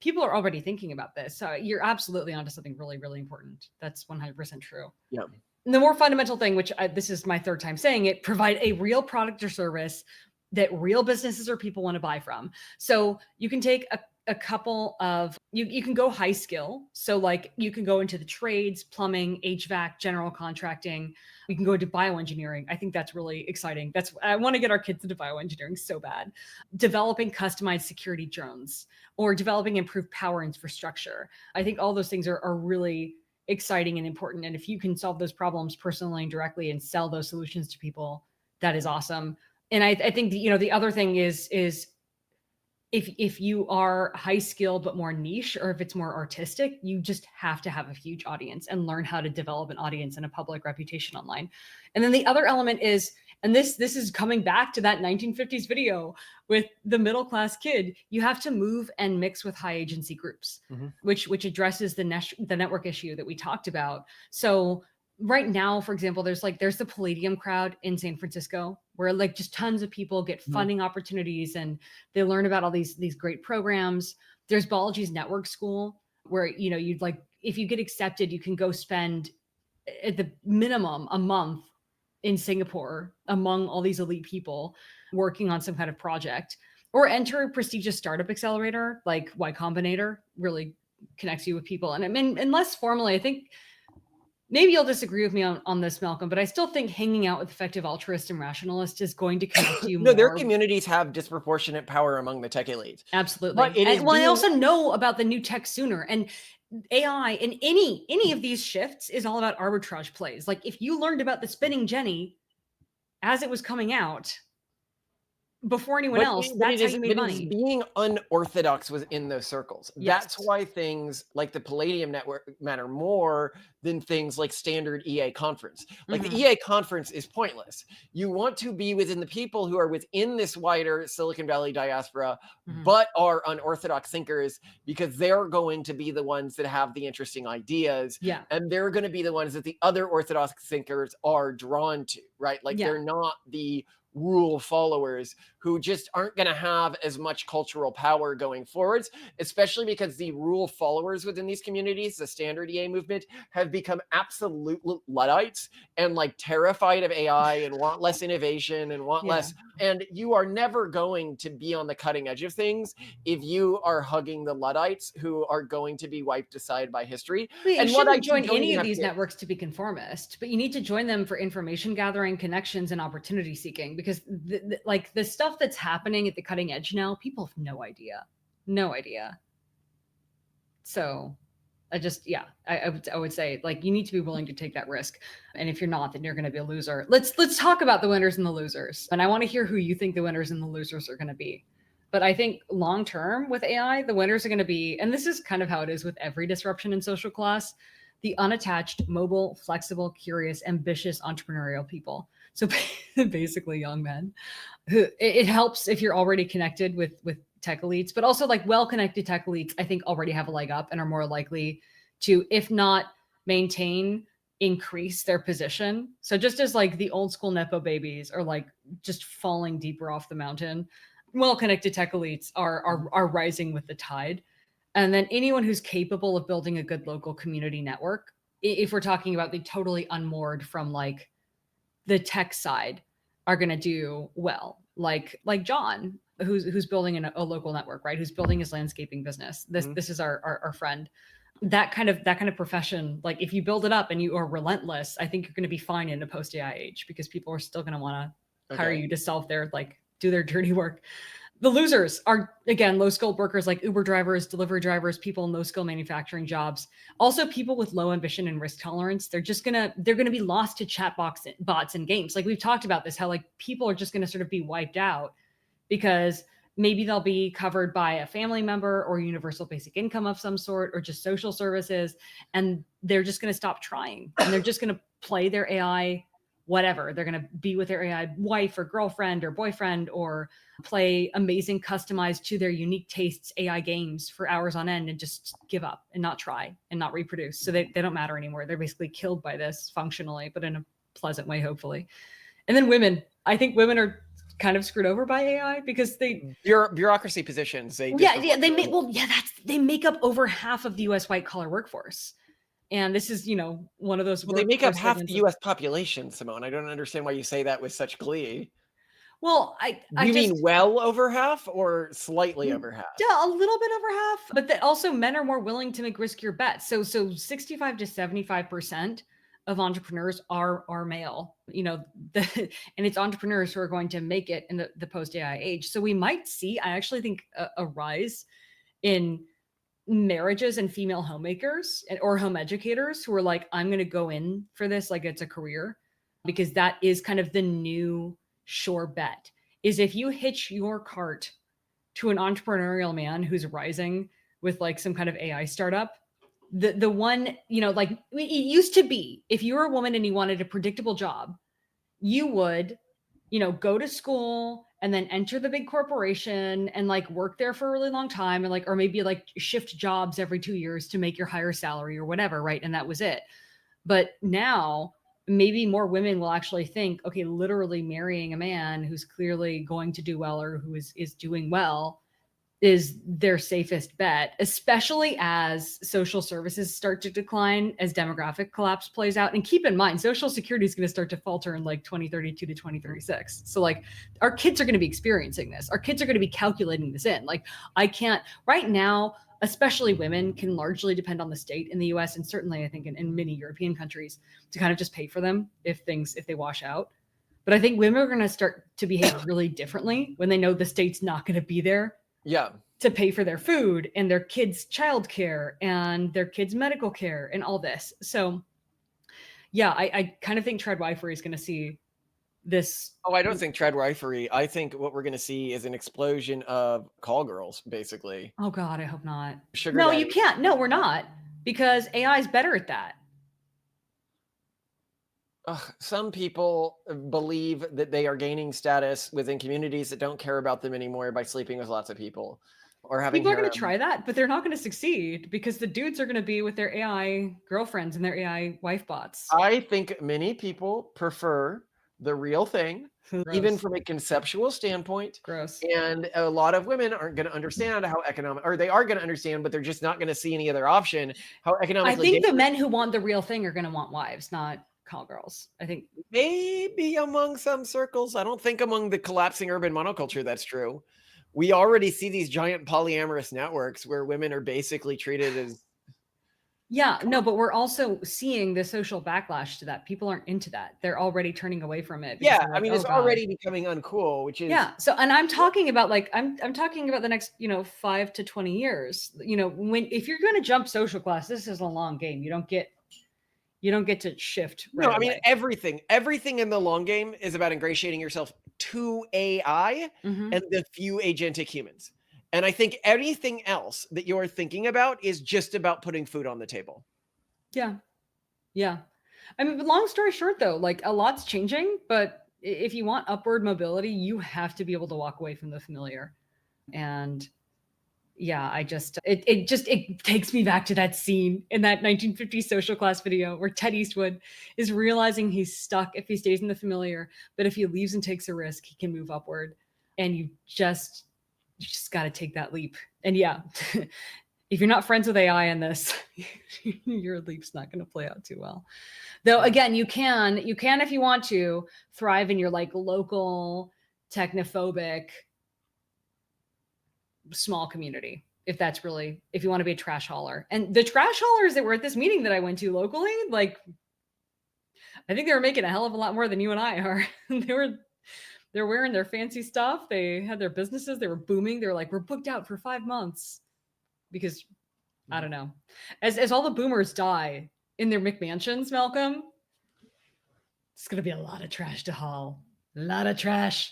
people are already thinking about this. So you're absolutely onto something really, really important. That's 100% true. Yeah. And the more fundamental thing, which this is my third time saying it, provide a real product or service that real businesses or people want to buy from. So you can take a couple of, you can go high skill. So like you can go into the trades, plumbing, HVAC, general contracting. You can go into bioengineering. I think that's really exciting. I want to get our kids into bioengineering so bad. Developing customized security drones or developing improved power infrastructure. I think all those things are really exciting and important. And if you can solve those problems personally and directly and sell those solutions to people, that is awesome. And I think the other thing is if you are high skill but more niche, or if it's more artistic, you just have to have a huge audience and learn how to develop an audience and a public reputation online. And then the other element is, and this is coming back to that 1950s video with the middle class kid, you have to move and mix with high agency groups, which addresses the network issue that we talked about. So right now, for example, there's the Palladium crowd in San Francisco, where like just tons of people get funding opportunities and they learn about all these great programs. There's Balaji's Network School, where you'd like, if you get accepted, you can go spend at the minimum a month in Singapore among all these elite people working on some kind of project, or enter a prestigious startup accelerator like Y Combinator. Really connects you with people. And I mean, and less formally, I think maybe you'll disagree with me on this, Malcolm, but I still think hanging out with effective altruists and rationalists is going to connect you more. Their communities have disproportionate power among the tech elite. Absolutely. But I also know about the new tech sooner. And AI in any of these shifts is all about arbitrage plays. Like if you learned about the spinning Jenny as it was coming out before anyone else, that's how you made money. Being unorthodox was in those circles. Yes. That's why things like the Palladium Network matter more than things like standard EA conference. Like the EA conference is pointless. You want to be within the people who are within this wider Silicon Valley diaspora, but are unorthodox thinkers, because they're going to be the ones that have the interesting ideas. Yeah. And they're going to be the ones that the other orthodox thinkers are drawn to, right? Like they're not the rule followers who just aren't going to have as much cultural power going forwards, especially because the rule followers within these communities, the standard EA movement, have become absolute Luddites and like terrified of AI and want less innovation and want less. And you are never going to be on the cutting edge of things if you are hugging the Luddites who are going to be wiped aside by history. You shouldn't join any of these networks to be conformist, but you need to join them for information gathering, connections, and opportunity seeking, because like the stuff that's happening at the cutting edge now, people have no idea. So I would say, like, you need to be willing to take that risk. And if you're not, then you're going to be a loser. Let's talk about the winners and the losers. And I want to hear who you think the winners and the losers are going to be. But I think long term with AI, the winners are going to be, and this is kind of how it is with every disruption in social class, the unattached, mobile, flexible, curious, ambitious, entrepreneurial people. So basically young men. It helps if you're already connected with tech elites, but also like well-connected tech elites, I think already have a leg up and are more likely to, if not maintain, increase their position. So just as like the old school Nepo babies are like just falling deeper off the mountain, well-connected tech elites are rising with the tide. And then anyone who's capable of building a good local community network, if we're talking about the totally unmoored from like the tech side, are going to do well. Like John, who's building a local network, right? Who's building his landscaping business. This is our friend. That kind of profession, like if you build it up and you are relentless, I think you're going to be fine in a post AI age, because people are still going to want to hire you to solve their, like, do their dirty work. The losers are, again, low skilled workers like Uber drivers, delivery drivers, people in low skill manufacturing jobs. Also people with low ambition and risk tolerance. They're going to be lost to chat bots and games. Like we've talked about this, how like people are just going to sort of be wiped out because maybe they'll be covered by a family member or universal basic income of some sort, or just social services. And they're just going to stop trying, and they're just going to play their AI, whatever. They're going to be with their AI wife or girlfriend or boyfriend, or play amazing, customized to their unique tastes AI games for hours on end, and just give up and not try and not reproduce. So they don't matter anymore. They're basically killed by this functionally, but in a pleasant way, hopefully. And then women. I think women are kind of screwed over by AI because they bureaucracy positions. They make up over half of the US white collar workforce. And this is, one of those. Well, they make up half the US population, Simone. I don't understand why you say that with such glee. Well, I You just mean well over half or slightly over half? yeah, a little bit over half, but that also men are more willing to make riskier bets. So 65 to 75% of entrepreneurs are male, and it's entrepreneurs who are going to make it in the post AI age. So we might see, I actually think, a rise in marriages and female homemakers or home educators who are like, I'm going to go in for this like it's a career, because that is kind of the new sure bet, is if you hitch your cart to an entrepreneurial man who's rising with like some kind of AI startup, the one, like it used to be, if you were a woman and you wanted a predictable job, you would, go to school and then enter the big corporation and like work there for a really long time and like, or maybe like shift jobs every 2 years to make your higher salary or whatever. Right. And that was it. But now maybe more women will actually think, okay, literally marrying a man who's clearly going to do well or who is doing well is their safest bet, especially as social services start to decline, as demographic collapse plays out. And keep in mind, Social Security is going to start to falter in like 2032 to 2036. So like our kids are going to be experiencing this. Our kids are going to be calculating this in. Like I can't right now, especially women can largely depend on the state in the US, and certainly I think in many European countries, to kind of just pay for them if they wash out. But I think women are going to start to behave really differently when they know the state's not going to be there Yeah. to pay for their food and their kids' childcare and their kids' medical care and all this. So yeah, I kind of think Treadwifery is going to see this. Oh, I don't think treadwifery. I think what we're going to see is an explosion of call girls, basically. Oh God, I hope not. Sugar No, daddy. you can't. No, we're not, because AI is better at that. Some people believe that they are gaining status within communities that don't care about them anymore by sleeping with lots of people or having People are going harem. to try that, but they're not going to succeed because the dudes are going to be with their AI girlfriends and their AI wife bots. I think many people prefer the real thing, even Gross. from a conceptual standpoint. Gross. And a lot of women aren't going to understand how economic, or they are going to understand, but they're just not going to see any other option. How I economically think the dangerous. men who want the real thing are going to want wives, not call girls. I think Maybe among some circles. I don't think among the collapsing urban monoculture that's true. We already see these giant polyamorous networks where women are basically treated as. yeah, no, but we're also seeing the social backlash to that. People aren't into that. They're already turning away from it. Because Yeah, they're I like, mean, oh it's God. already becoming uncool, which is. Yeah. So, and I'm talking about like, I'm talking about the next, 5 to 20 years, if you're going to jump social class, this is a long game. You don't get to shift. No, Right I mean, away. everything in the long game is about ingratiating yourself to AI Mhm. and the few agentic humans. And I think anything else that you're thinking about is just about putting food on the table. Yeah. Yeah. I mean, but long story short, though, like a lot's changing, but if you want upward mobility, you have to be able to walk away from the familiar. And yeah, it takes me back to that scene in that 1950s social class video where Ted Eastwood is realizing he's stuck if he stays in the familiar, but if he leaves and takes a risk, he can move upward. And you just got to take that leap. And yeah, if you're not friends with AI in this, your leap's not going to play out too well. Though again, you can if you want to thrive in your like local technophobic small community, if you want to be a trash hauler. And the trash haulers that were at this meeting that I went to locally, like I think they were making a hell of a lot more than you and I are. They're wearing their fancy stuff. They had their businesses. They were booming. They were like, we're booked out for 5 months because I don't know. As all the boomers die in their McMansions, Malcolm, it's going to be a lot of trash to haul. A lot of trash.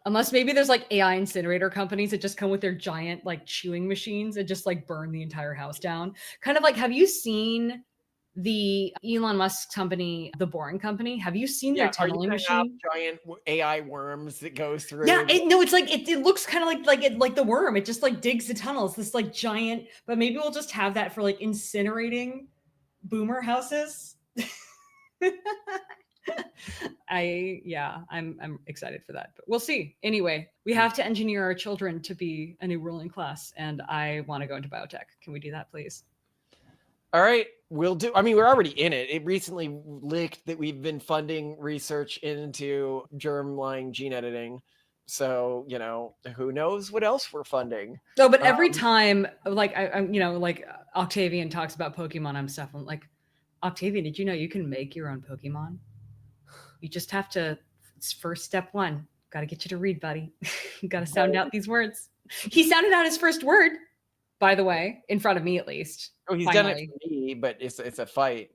Unless maybe there's like AI incinerator companies that just come with their giant like chewing machines and just like burn the entire house down. Kind of like, have you seen the Elon Musk company, the Boring Company? Have you seen their Are you tunneling gonna have machine? giant AI worms that goes through? Yeah, it's like it looks kind of like the worm. It just like digs the tunnels. This like giant, but maybe we'll just have that for like incinerating boomer houses. I'm excited for that, but we'll see. Anyway, we have to engineer our children to be a new ruling class, and I want to go into biotech. Can we do that, please? All right, we'll do. I mean, we're already in it. It recently leaked that we've been funding research into germline gene editing. So, who knows what else we're funding? No, but every Um, time, like like Octavian talks about Pokemon and stuff, I'm like, Octavian, did you know you can make your own Pokemon? You just have to. It's first step one. Got to get you to read, buddy. You got to sound out these words. He sounded out his first word, by the way, in front of me at least. oh, he's done it Finally, for me, but it's a fight.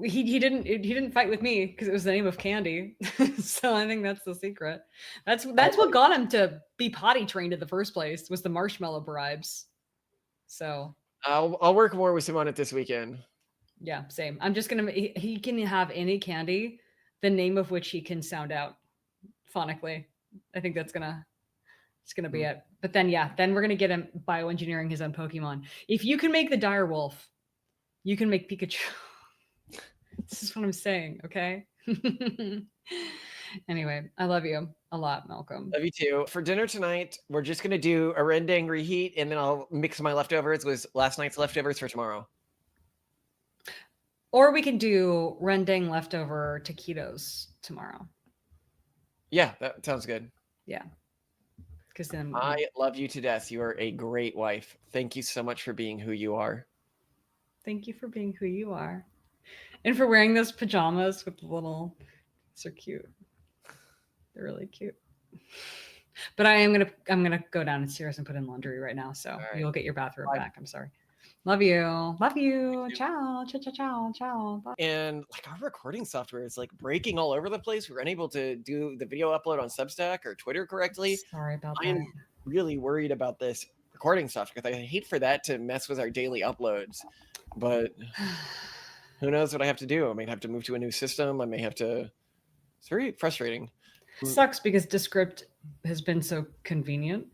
he didn't fight with me because it was the name of candy. So I think that's the secret. That's what got him to be potty trained in the first place, was the marshmallow bribes. So I'll work more with Simone this weekend. yeah, same. I'm just gonna. He can have any candy, the name of which he can sound out phonically. I think it's gonna be it. But then then we're gonna get him bioengineering his own Pokemon. If you can make the dire wolf, you can make Pikachu. This is what I'm saying, okay? Anyway, I love you a lot, Malcolm. Love you too. For dinner tonight, we're just gonna do a rendang reheat, and then I'll mix my leftovers with last night's leftovers for tomorrow. Or we can do rendang leftover taquitos tomorrow. Yeah, that sounds good. Yeah. Because then I love you to death. You are a great wife. Thank you so much for being who you are. Thank you for being who you are. And for wearing those pajamas with the little, they're cute. They're really cute. But I'm gonna go downstairs and put in laundry right now. So you'll get your bathrobe back. I'm sorry. Love you. Love you. Ciao. Ciao, ciao, ciao, ciao. Bye. And like, our recording software is like breaking all over the place. We're unable to do the video upload on Substack or Twitter correctly. Sorry about that. I'm really worried about this recording software because I hate for that to mess with our daily uploads. But who knows what I have to do? I may have to move to a new system. I may have to. It's very frustrating. Sucks because Descript has been so convenient.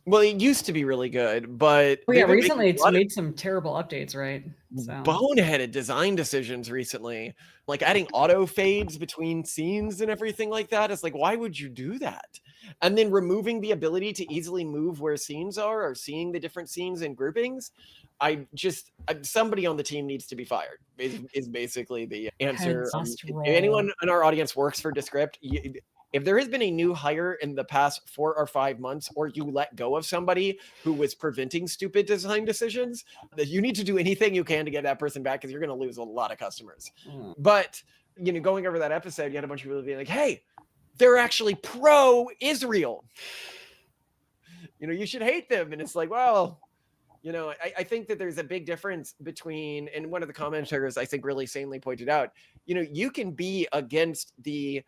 Well, it used to be really good, but recently it's made some terrible updates, right? So boneheaded design decisions recently, like adding auto fades between scenes and everything like that. It's like, why would you do that? And then removing the ability to easily move where scenes are or seeing the different scenes and groupings. Somebody on the team needs to be fired is basically the answer. If anyone in our audience works for Descript, if there has been a new hire in the past 4 or 5 months, or you let go of somebody who was preventing stupid design decisions, that you need to do anything you can to get that person back, because you're going to lose a lot of customers. But, going over that episode, you had a bunch of people being like, hey, they're actually pro-Israel. You should hate them. And it's like, well, I think that there's a big difference between, and one of the commenters I think really sanely pointed out, you can be against the,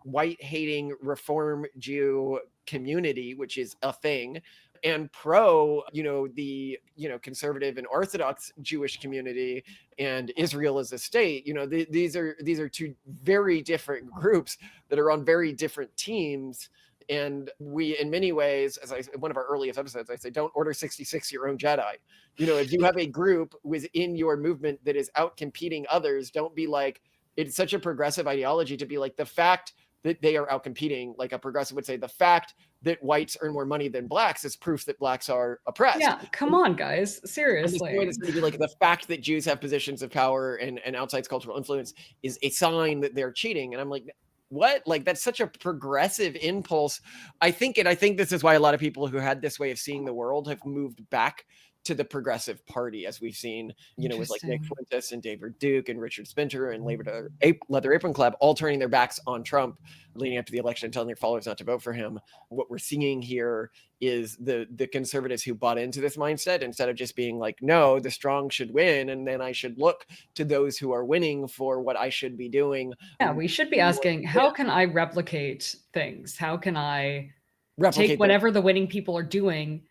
white hating Reform Jew community, which is a thing, and pro, the, conservative and Orthodox Jewish community and Israel as a state. These are two very different groups that are on very different teams. And we, in many ways, one of our earliest episodes, I say, don't order 66 your own Jedi. If you have a group within your movement that is out competing others, don't be like, it's such a progressive ideology to be like, the fact that they are out competing, like a progressive would say, the fact that whites earn more money than blacks is proof that blacks are oppressed. Yeah, come on, guys. Seriously. It's going to be like, the fact that Jews have positions of power and outside cultural influence is a sign that they're cheating. And I'm like, what? Like, that's such a progressive impulse. I think this is why a lot of people who had this way of seeing the world have moved back to the Progressive Party, as we've seen, with like Nick Fuentes and David Duke and Richard Spinter and Leather Apron Club all turning their backs on Trump leading up to the election and telling their followers not to vote for him. What we're seeing here is the conservatives who bought into this mindset, instead of just being like, no, the strong should win, and then I should look to those who are winning for what I should be doing. Yeah, we should be asking, how can I replicate things? How can I take whatever the winning people are doing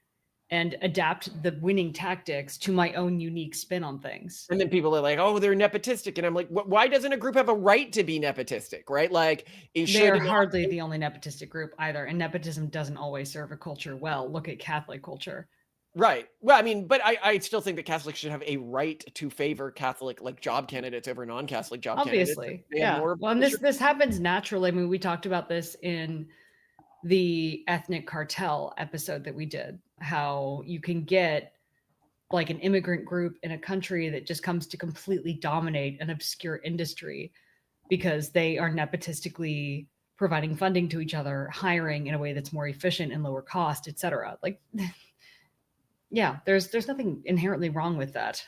and adapt the winning tactics to my own unique spin on things? And then people are like, oh, they're nepotistic. And I'm like, why doesn't a group have a right to be nepotistic, right? Like, they're hardly the only nepotistic group either. And nepotism doesn't always serve a culture well. Look at Catholic culture. Right. Well, I mean, but I still think that Catholics should have a right to favor Catholic job candidates over non-Catholic job candidates. Obviously. Yeah. Well, and this happens naturally. I mean, we talked about this in the ethnic cartel episode that we did, how you can get like an immigrant group in a country that just comes to completely dominate an obscure industry because they are nepotistically providing funding to each other, hiring in a way that's more efficient and lower cost, etc. Like, yeah, there's nothing inherently wrong with that.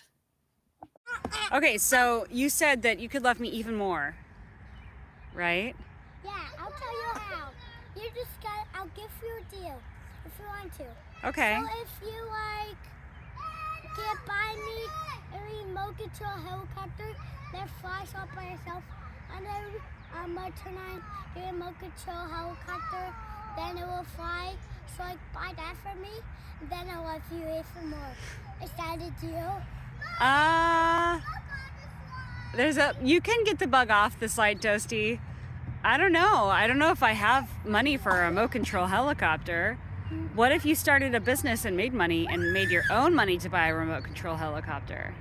Okay, so you said that you could love me even more, right? Yeah, I'll tell you how. You just got. I'll give you a deal if you want to. Okay. So if you can buy me a remote control helicopter that flies all by itself, and then turn on the remote control helicopter, then it will fly. So buy that for me, and then I'll love you even more. Is that a deal? You can get the bug off the slide, Toasty. I don't know if I have money for a remote control helicopter. What if you started a business and made money and made your own money to buy a remote control helicopter?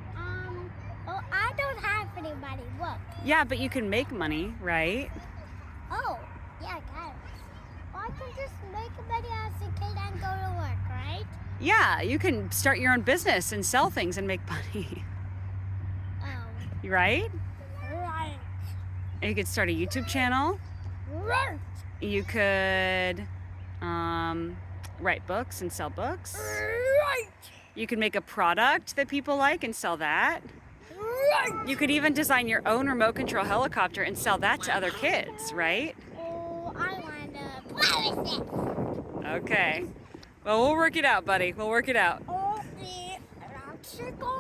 Well, I don't have any money. Look. Yeah, but you can make money, right? Oh, yeah, I got it. Well, I can just make money as a kid and go to work, right? Yeah, you can start your own business and sell things and make money. Oh. Right? Right. And you could start a YouTube channel. Right. You could write books and sell books. Right. You could make a product that people like and sell that. Right. You could even design your own remote control helicopter and sell that to other kids, right? Oh, I want to play with it. Okay. Well, we'll work it out, buddy. We'll work it out. Oh, the circle.